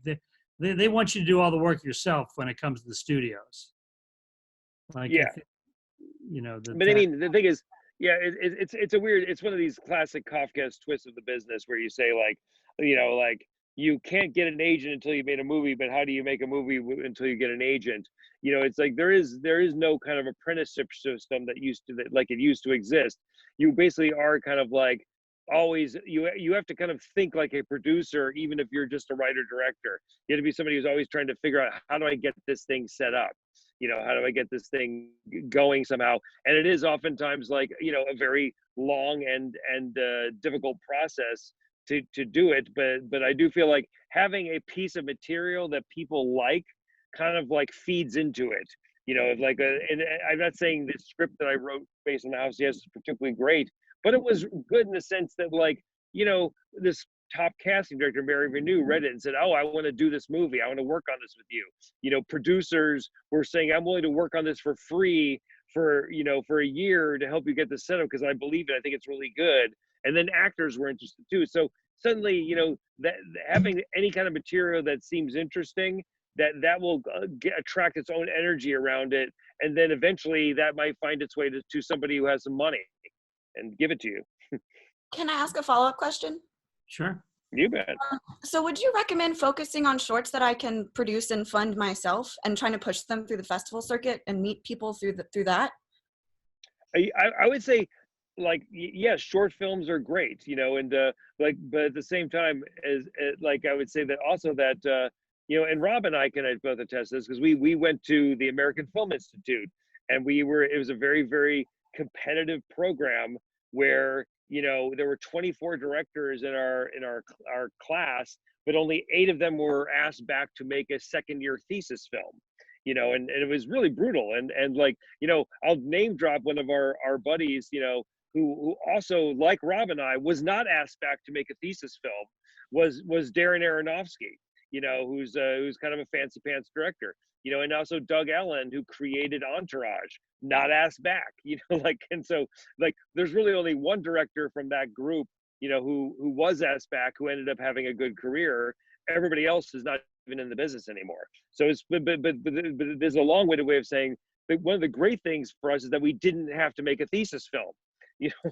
they want you to do all the work yourself when it comes to the studios. Like, yeah, but I mean, the thing is, yeah, it's one of these classic Kafka's twists of the business where you say like, you can't get an agent until you made a movie, but how do you make a movie until you get an agent? It's like there is no kind of apprenticeship system that it used to exist. You basically are kind of like always, you have to kind of think like a producer, even if you're just a writer director. You have to be somebody who's always trying to figure out, how do I get this thing set up? How do I get this thing going somehow? And it is oftentimes like, a very long and difficult process to do it, but I do feel like having a piece of material that people like kind of like feeds into it, and I'm not saying the script that I wrote based on the House Yes is particularly great, but it was good in the sense that this top casting director, Mary Renew, read it and said, oh, I want to do this movie, I want to work on this with you. Producers were saying, I'm willing to work on this for free for a year to help you get this set up because I believe it, I think it's really good. And then actors were interested too. So suddenly, that having any kind of material that seems interesting, that will attract its own energy around it. And then eventually that might find its way to somebody who has some money and give it to you. Can I ask a follow-up question? Sure. You bet. So would you recommend focusing on shorts that I can produce and fund myself and trying to push them through the festival circuit and meet people through that? I would say yes, short films are great, and but at the same time, as like I would say that also that and Rob and I can both attest this because we went to the American Film Institute, and it was a very, very competitive program where there were 24 directors in our class, but only 8 of them were asked back to make a second-year thesis film. And it was really brutal. And like, I'll name drop one of our buddies, who also, like Rob and I, was not asked back to make a thesis film, was Darren Aronofsky, who's kind of a fancy pants director, and also Doug Ellen, who created Entourage, not asked back, and so like there's really only one director from that group, who was asked back, who ended up having a good career. Everybody else is not even in the business anymore. So it's but there's a long-winded way of saying that one of the great things for us is that we didn't have to make a thesis film.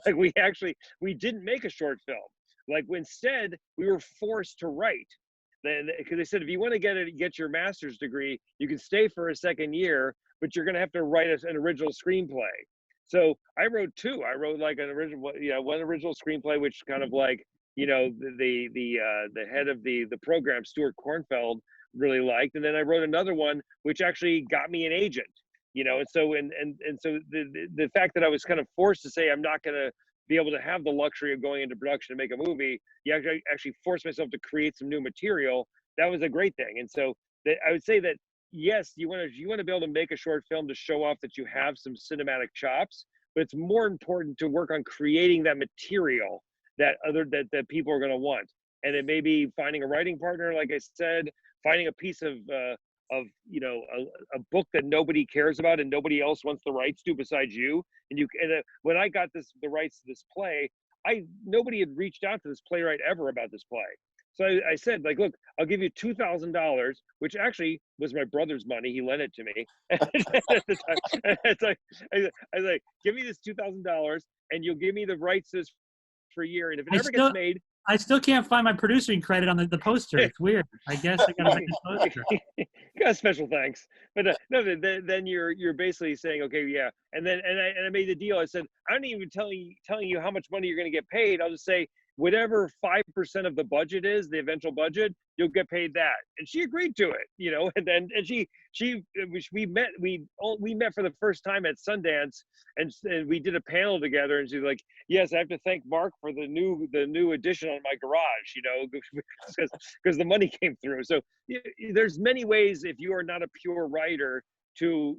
Like we didn't make a short film. Like instead we were forced to write. Because they said if you want to get your master's degree, you can stay for a second year, but you're going to have to write an original screenplay. So I wrote 2. I wrote like one original screenplay, which kind of like the head of the program, Stuart Kornfeld, really liked, and then I wrote another one which actually got me an agent. And so the fact that I was kind of forced to say I'm not going to be able to have the luxury of going into production to make a movie, you actually force myself to create some new material. That was a great thing. And so I would say that yes, you want to be able to make a short film to show off that you have some cinematic chops, but it's more important to work on creating that material that people are going to want. And it may be finding a writing partner, like I said, finding a piece of a book that nobody cares about and nobody else wants the rights to besides you. When I got the rights to this play, nobody had reached out to this playwright ever about this play. So I said, like, look, I'll give you $2,000, which actually was my brother's money. He lent it to me. At the time. I was like, give me this $2,000 and you'll give me the rights to this for a year. And if it ever gets made, I still can't find my producing credit on the poster. It's weird. I guess I gotta make a poster. Got special thanks, but no. Then you're basically saying, okay, yeah. And I made the deal. I said, I'm not even telling you how much money you're going to get paid. I'll just say whatever 5% of the budget is, the eventual budget, you'll get paid that. And she agreed to it, and we met for the first time at Sundance, and we did a panel together, and she's like, yes, I have to thank Mark for the new addition on my garage, because the money came through. So there's many ways, if you are not a pure writer, to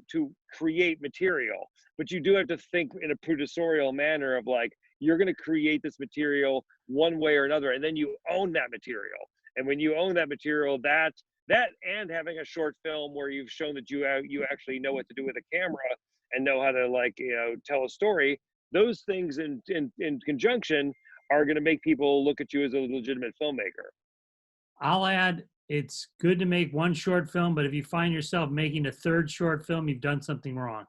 create material, but you do have to think in a producerial manner of like, you're going to create this material one way or another, and then you own that material. And when you own that material, that and having a short film where you've shown that you actually know what to do with a camera and know how to tell a story, those things in conjunction are going to make people look at you as a legitimate filmmaker. I'll add, it's good to make one short film, but if you find yourself making a third short film, you've done something wrong.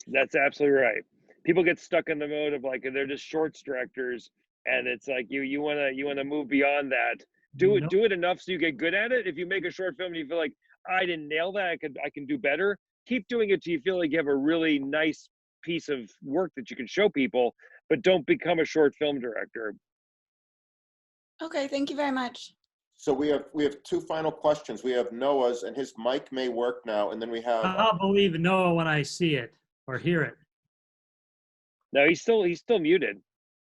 That's absolutely right. People get stuck in the mode of like they're just shorts directors, and it's like you want to move beyond that. Do it enough so you get good at it. If you make a short film and you feel like I didn't nail that, I can do better. Keep doing it till you feel like you have a really nice piece of work that you can show people, but don't become a short film director. Okay, thank you very much. So we have 2 final questions. We have Noah's, and his mic may work now, and then we have. I'll believe Noah when I see it or hear it. No, he's still muted.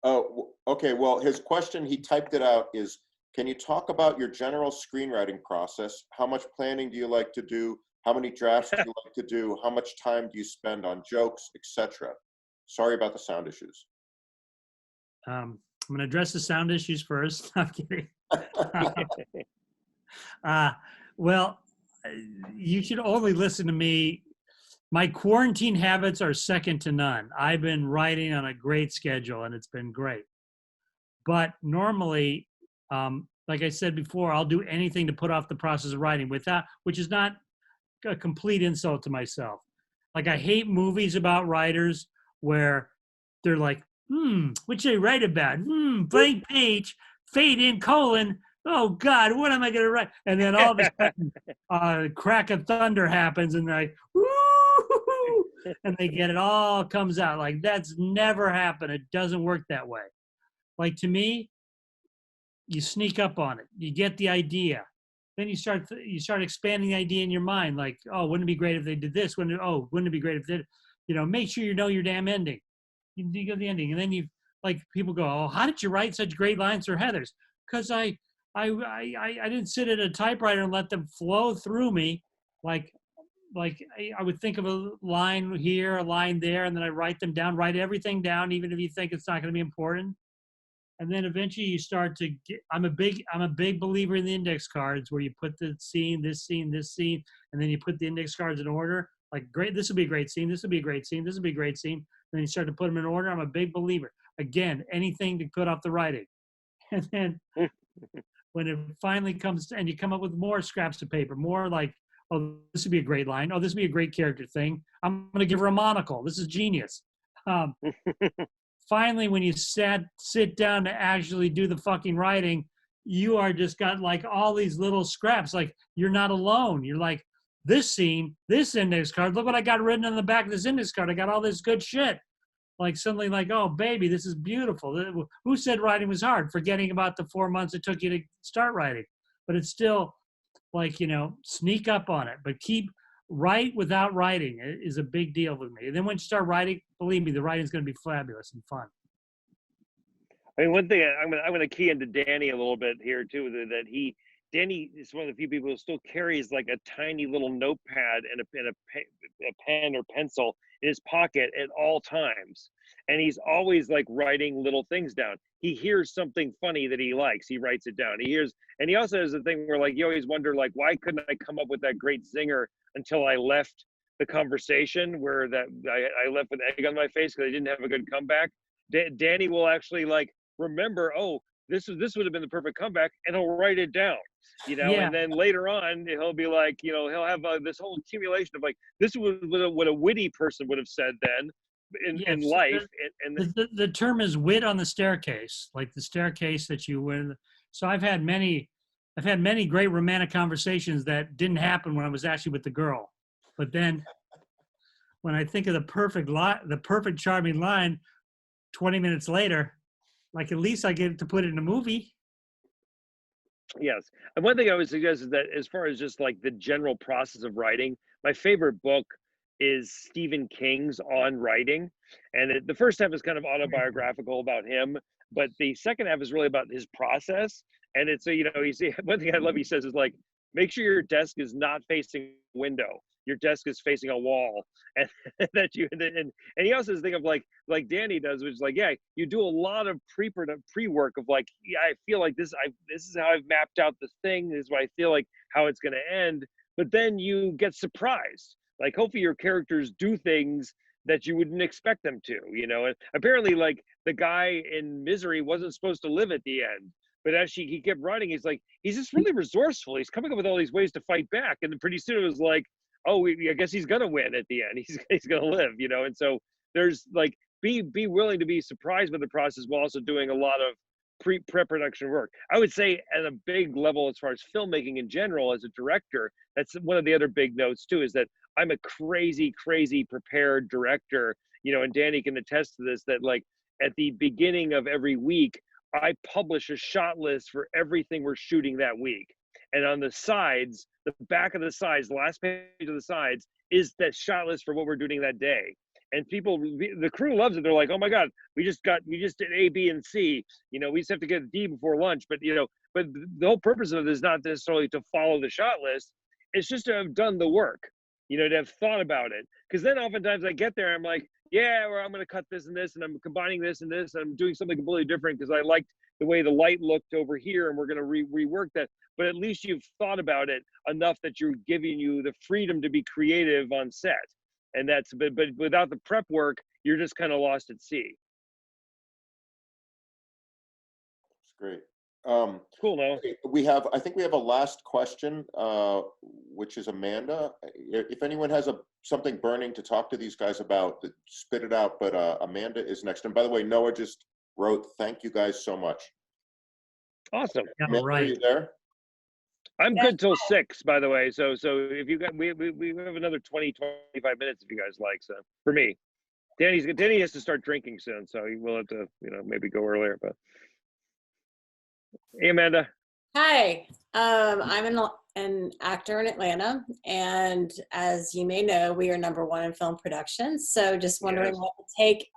Oh, okay. Well, his question, he typed it out, is, can you talk about your general screenwriting process? How much planning do you like to do? How many drafts do you like to do? How much time do you spend on jokes, etc.? Sorry about the sound issues. I'm going to address the sound issues first. I'm kidding. Well, you should only listen to me. My quarantine habits are second to none. I've been writing on a great schedule, and it's been great. But normally, like I said before, I'll do anything to put off the process of writing which is not a complete insult to myself. Like, I hate movies about writers where they're like, what should I write about? Blank page, fade in, colon. Oh God, what am I going to write? And then all of a sudden, crack of thunder happens, and they're like, woo, woo, and they get it all comes out. Like that's never happened. It doesn't work that way. Like to me, you sneak up on it. You get the idea. Then you start expanding the idea in your mind. Like, oh, wouldn't it be great if they did this? Wouldn't it be great if they did, make sure you know your damn ending. You go the ending. And then people go, oh, how did you write such great lines for Heathers? Because I didn't sit at a typewriter and let them flow through me. Like I would think of a line here, a line there, and then I write them down, write everything down, even if you think it's not going to be important. And then eventually you start to get, I'm a big believer in the index cards where you put the scene, this scene, and then you put the index cards in order. Like, great, this would be a great scene, this would be a great scene, this would be a great scene. And then you start to put them in order. I'm a big believer. Again, anything to put off the writing. And then when it finally comes and you come up with more scraps of paper, more like, oh, this would be a great line. Oh, this would be a great character thing. I'm going to give her a monocle. This is genius. Finally, when you sit down to actually do the fucking writing, you are just got like all these little scraps. Like you're not alone. You're like, this scene, this index card, look what I got written on the back of this index card. I got all this good shit. Like suddenly like, oh baby, this is beautiful. Who said writing was hard? Forgetting about the 4 months it took you to start writing. But it's still like, sneak up on it, but write without writing is a big deal with me. And then when you start writing, believe me, the writing is going to be fabulous and fun. I mean, one thing I'm gonna key into Danny a little bit here too. Danny is one of the few people who still carries like a tiny little notepad and a pen or pencil in his pocket at all times, and he's always like writing little things down. He hears something funny that he likes, he writes it down. And he also has a thing where like you always wonder like, why couldn't I come up with that great zinger until I left the conversation where that I left with egg on my face because I didn't have a good comeback. Danny will actually like remember, oh, this would have been the perfect comeback, and he'll write it down, yeah. And then later on he'll be like, he'll have this whole accumulation of like, this is what a witty person would have said then in life. The term is wit on the staircase, like the staircase that you win. So I've had many great romantic conversations that didn't happen when I was actually with the girl. But then when I think of the perfect charming line 20 minutes later, like at least I get to put it in a movie. Yes. And one thing I would suggest is that as far as just like the general process of writing, my favorite book is Stephen King's On Writing. And the first half is kind of autobiographical about him, but the second half is really about his process. And it's, one thing I love he says is like, make sure your desk is not facing a window. Your desk is facing a wall, and he also has this thing of like Danny does, which is like, yeah, you do a lot of pre-work of like, yeah, I feel like this is how I've mapped out this thing. This is what I feel like how it's going to end. But then you get surprised. Like hopefully your characters do things that you wouldn't expect them to, And apparently, like the guy in Misery wasn't supposed to live at the end. But as he kept writing, he's just really resourceful. He's coming up with all these ways to fight back. And then pretty soon it was like, oh, I guess he's going to win at the end. He's going to live, And so there's like, be willing to be surprised by the process while also doing a lot of pre-production work. I would say at a big level, as far as filmmaking in general, as a director, that's one of the other big notes too, is that I'm a crazy prepared director, and Danny can attest to this, that like at the beginning of every week, I publish a shot list for everything we're shooting that week. And on the sides, the back of the sides, the last page of the sides is that shot list for what we're doing that day. And the crew loves it. They're like, oh my God, we just did A, B, and C. We just have to get D before lunch. But, but the whole purpose of it is not necessarily to follow the shot list. It's just to have done the work, to have thought about it. Because then oftentimes I get there, I'm like, yeah, or I'm going to cut this and this, and I'm combining this and this, and I'm doing something completely different because I liked the way the light looked over here, and we're going to rework that. But at least you've thought about it enough that you're giving you the freedom to be creative on set. And but without the prep work, you're just kind of lost at sea. That's great. Cool. No, I think we have a last question, which is Amanda. If anyone has something burning to talk to these guys about, spit it out. But Amanda is next. And by the way, Noah just wrote, "Thank you guys so much." Awesome. Amanda, are you there? I'm good till 6, by the way. So if you got, we have another 20-25 minutes if you guys like. So for me, Danny has to start drinking soon, so he will have to, maybe go earlier. But hey, Amanda. Hi, I'm an actor in Atlanta, and as you may know, we are #1 in film production. So just wondering what the take,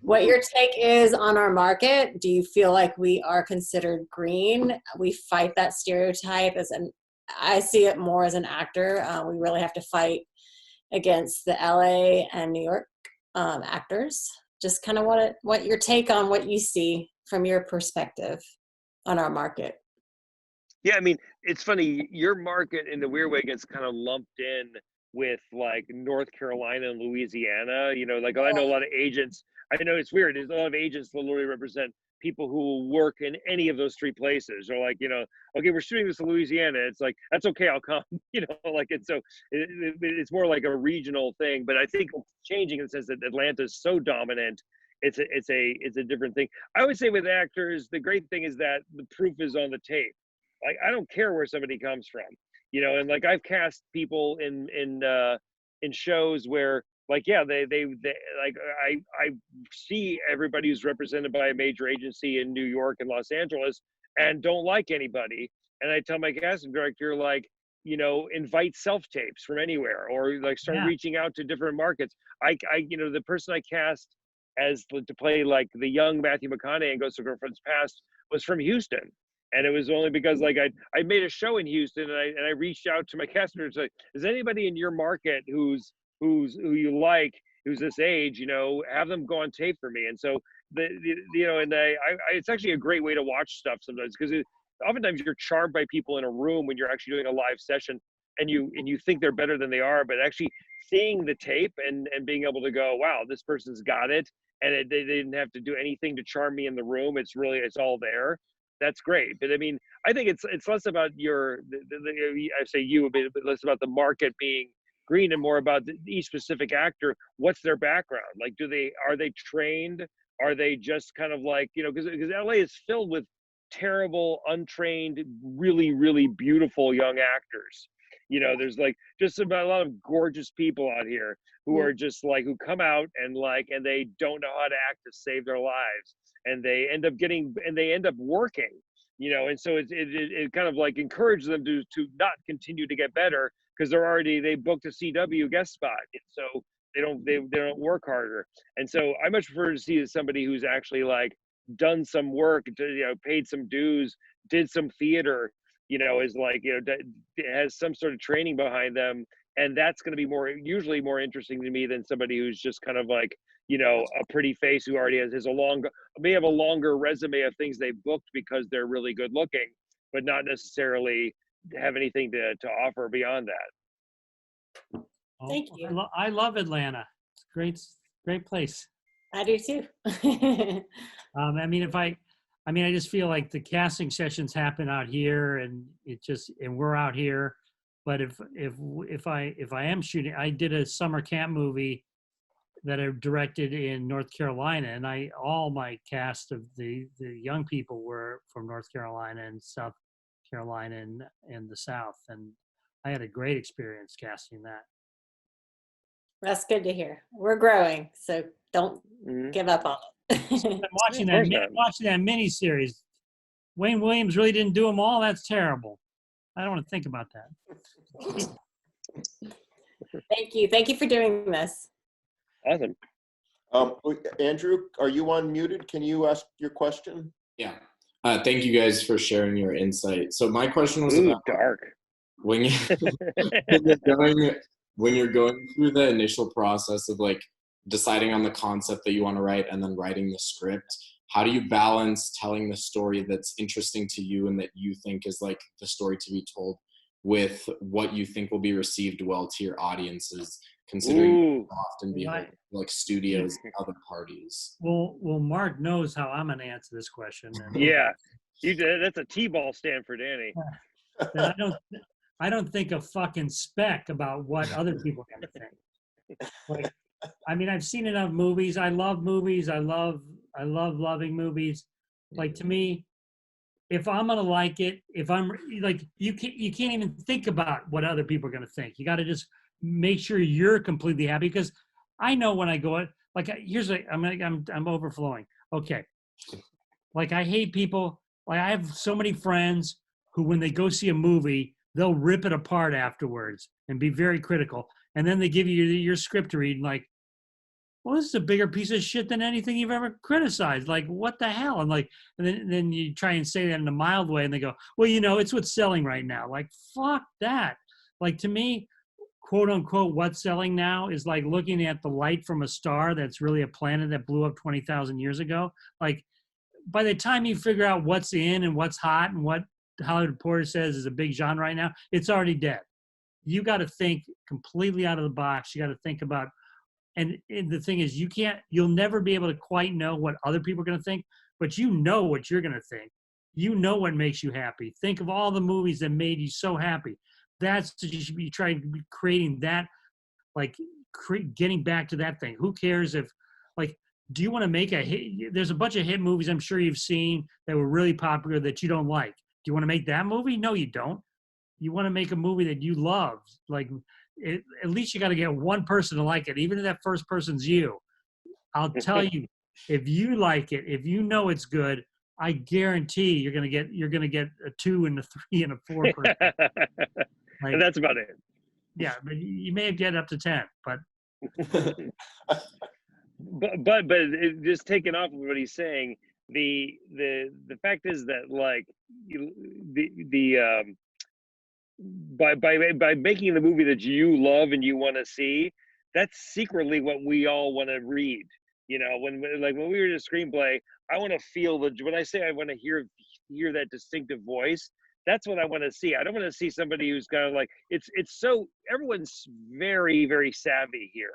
what your take is on our market. Do you feel like we are considered green? We fight that stereotype I see it more as an actor. We really have to fight against the LA and New York actors. Just kind of what your take on what you see from your perspective on our market. Yeah, I mean, it's funny, your market in a weird way gets kind of lumped in with like North Carolina and Louisiana. Like I know a lot of agents. I know it's weird. There's a lot of agents that literally represent people who will work in any of those 3 places. Or like, okay, we're shooting this in Louisiana. It's like, that's okay, I'll come. Like it's it's more like a regional thing. But I think it's changing in the sense that Atlanta is so dominant. It's a different thing. I would say with actors, the great thing is that the proof is on the tape. Like I don't care where somebody comes from, and like I've cast people in shows where like, yeah, they like I see everybody who's represented by a major agency in New York and Los Angeles and don't like anybody. And I tell my casting director, like, invite self-tapes from anywhere, or like start reaching out to different markets. The person I cast as to play like the young Matthew McConaughey in Ghost of Girlfriend's Past was from Houston. And it was only because like I made a show in Houston, and I reached out to my casting director and said, is anybody in your market who you like, who's this age, have them go on tape for me. And so it's actually a great way to watch stuff sometimes, because oftentimes you're charmed by people in a room when you're actually doing a live session, and you think they're better than they are, but actually seeing the tape and being able to go, wow, this person's got it, and they didn't have to do anything to charm me in the room. It's all there. That's great. But I mean, I think it's less about I say you a bit, but less about the market being green and more about each specific actor. What's their background? Like, are they trained? Are they just kind of like, because LA is filled with terrible, untrained, really, really beautiful young actors. There's like just about a lot of gorgeous people out here who are just like, who come out and they don't know how to act to save their lives. And they end up working, and so it kind of like encourages them to not continue to get better, because they booked a CW guest spot, and so they don't work harder. And so I much prefer to see somebody who's actually like done some work, paid some dues, did some theater, is like, has some sort of training behind them. And that's going to be usually more interesting to me than somebody who's just kind of like, a pretty face who already may have a longer resume of things they've booked because they're really good looking, but not necessarily have anything to offer beyond that. Thank you. I love Atlanta. It's a great place. I do too. I just feel like the casting sessions happen out here, and we're out here. But if I am shooting, I did a summer camp movie that I directed in North Carolina, and all my cast of the young people were from North Carolina and South Carolina and the South, and I had a great experience casting that. That's good to hear. We're growing, so don't give up on it. I'm watching that mini series. Wayne Williams really didn't do them all. That's terrible. I don't want to think about that. Thank you for doing this. Awesome. Andrew, are you unmuted? Can you ask your question? Yeah. Thank you guys for sharing your insight. So my question was about dark. When you're going through the initial process of like deciding on the concept that you want to write and then writing the script, how do you balance telling the story that's interesting to you and that you think is like the story to be told with what you think will be received well to your audiences, considering you often be like studios and other parties? Well, Mark knows how I'm going to answer this question. Yeah, you did. That's a T-ball stand for Danny. I don't think a fucking speck about what other people are going to think. Like, I've seen enough movies. I love movies. I love loving movies. Like, to me, if I'm gonna like it, if I'm like, you can't even think about what other people are gonna think. You got to just make sure you're completely happy, because I know when I go, like, I'm overflowing. Okay, like, I hate people. Like, I have so many friends who, when they go see a movie, they'll rip it apart afterwards and be very critical, and then they give you your script to read, and like, well, this is a bigger piece of shit than anything you've ever criticized. Like, what the hell? And like, and then you try and say that in a mild way, and they go, well, it's what's selling right now. Like, fuck that. Like, to me, quote unquote, what's selling now is like looking at the light from a star that's really a planet that blew up 20,000 years ago. Like, by the time you figure out what's in and what's hot and what Hollywood Reporter says is a big genre right now, it's already dead. You got to think completely out of the box. You got to think about, and the thing is, you'll never be able to quite know what other people are going to think, but you know what you're going to think. You know what makes you happy. Think of all the movies that made you so happy. That's, you should be trying to be creating that, like, getting back to that thing. Who cares if, like, do you want to make a hit? There's a bunch of hit movies I'm sure you've seen that were really popular that you don't like. Do you want to make that movie? No, you don't. You want to make a movie that you love. Like, at least you got to get one person to like it, even if that first person's you. I'll tell you, if you like it, if you know it's good, I guarantee you're gonna get a 2 and a 3 and a 4. Like, and that's about it. Yeah, but you may get up to 10, but just taking off of what he's saying, the fact is that, like, by making the movie that you love and you want to see, that's secretly what we all want to read. When we read a screenplay, I want to feel when I say I want to hear that distinctive voice, that's what I want to see. I don't want to see somebody who's kind of like, it's so, everyone's very, very savvy here.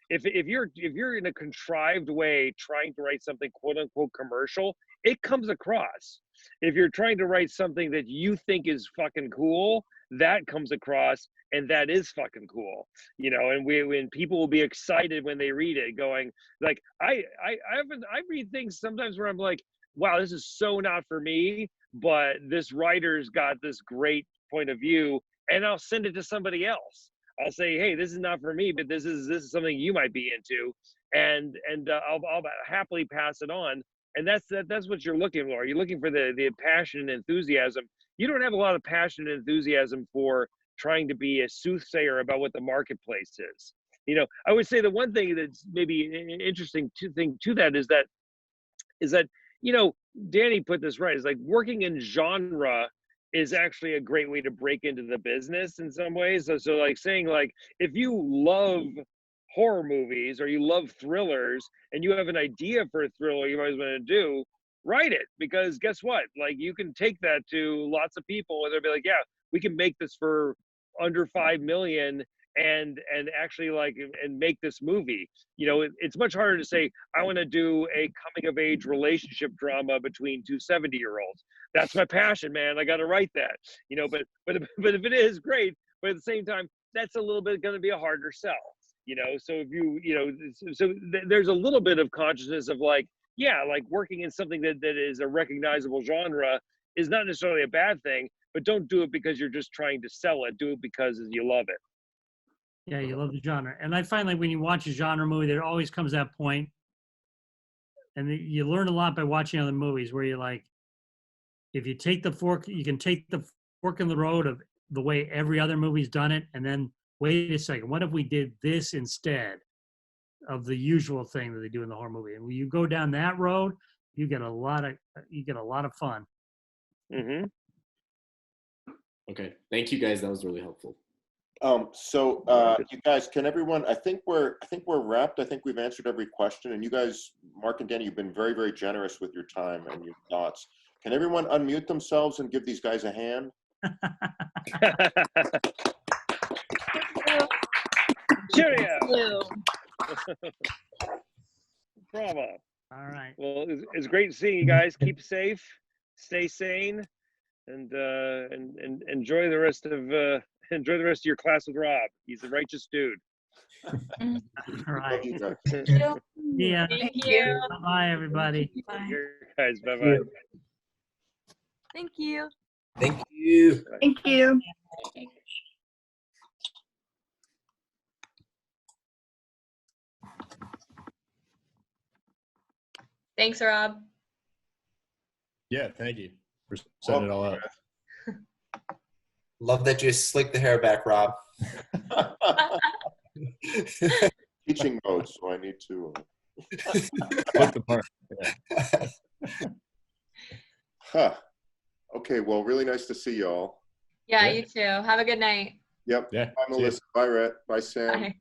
If you're in a contrived way trying to write something quote unquote commercial, it comes across. If you're trying to write something that you think is fucking cool, that comes across, and that is fucking cool. And when people will be excited when they read it, going like, I read things sometimes where I'm like, wow, this is so not for me, but this writer's got this great point of view, and I'll send it to somebody else. I'll say, hey, this is not for me, but this is something you might be into, and I'll happily pass it on. And that's what you're looking for. You're looking for the passion and enthusiasm. You don't have a lot of passion and enthusiasm for trying to be a soothsayer about what the marketplace is. I would say the one thing that's maybe an interesting thing to that is that Danny put this right. It's like, working in genre is actually a great way to break into the business in some ways. So like saying, like, if you love horror movies or you love thrillers and you have an idea for a thriller you always want to do, write it, because guess what? Like, you can take that to lots of people and they'll be like, yeah, we can make this for under 5 million and actually and make this movie. It's much harder to say, I want to do a coming of age relationship drama between two 70-year-olds. That's my passion, man. I got to write that. But if it is, great. But at the same time, that's a little bit going to be a harder sell. So if there's a little bit of consciousness of like, yeah, like working in something that is a recognizable genre is not necessarily a bad thing, but don't do it because you're just trying to sell it. Do it because you love it. Yeah, you love the genre. And I find, like, when you watch a genre movie, there always comes that point, and you learn a lot by watching other movies, where you're like, if you take the fork, you can take the fork in the road of the way every other movie's done it, and then wait a second, what if we did this instead of the usual thing that they do in the horror movie? And when you go down that road, you get a lot of fun. Mm-hmm. Okay, thank you guys. That was really helpful. You guys, can everyone? I think we're wrapped. I think we've answered every question. And you guys, Mark and Danny, you've been very, very generous with your time and your thoughts. Can everyone unmute themselves and give these guys a hand? Cheerio. Bravo. All right. Well, it's great seeing you guys. Keep safe, stay sane, and enjoy the rest of your class with Rob. He's a righteous dude. All right. Yeah. Yeah. Thank you. Bye, everybody. Bye. Guys, bye-bye. Thank you. Thank you. Thank you. Thanks, Rob. Yeah, thank you for setting it all up. Love that you slicked the hair back, Rob. Teaching mode, so I need to. Look the part. Yeah. Huh. Okay, well, really nice to see y'all. Yeah, Yeah. you too. Have a good night. Yep. Yeah. Bye, See ya. Melissa. Bye, Rhett. Bye, Sam. Bye.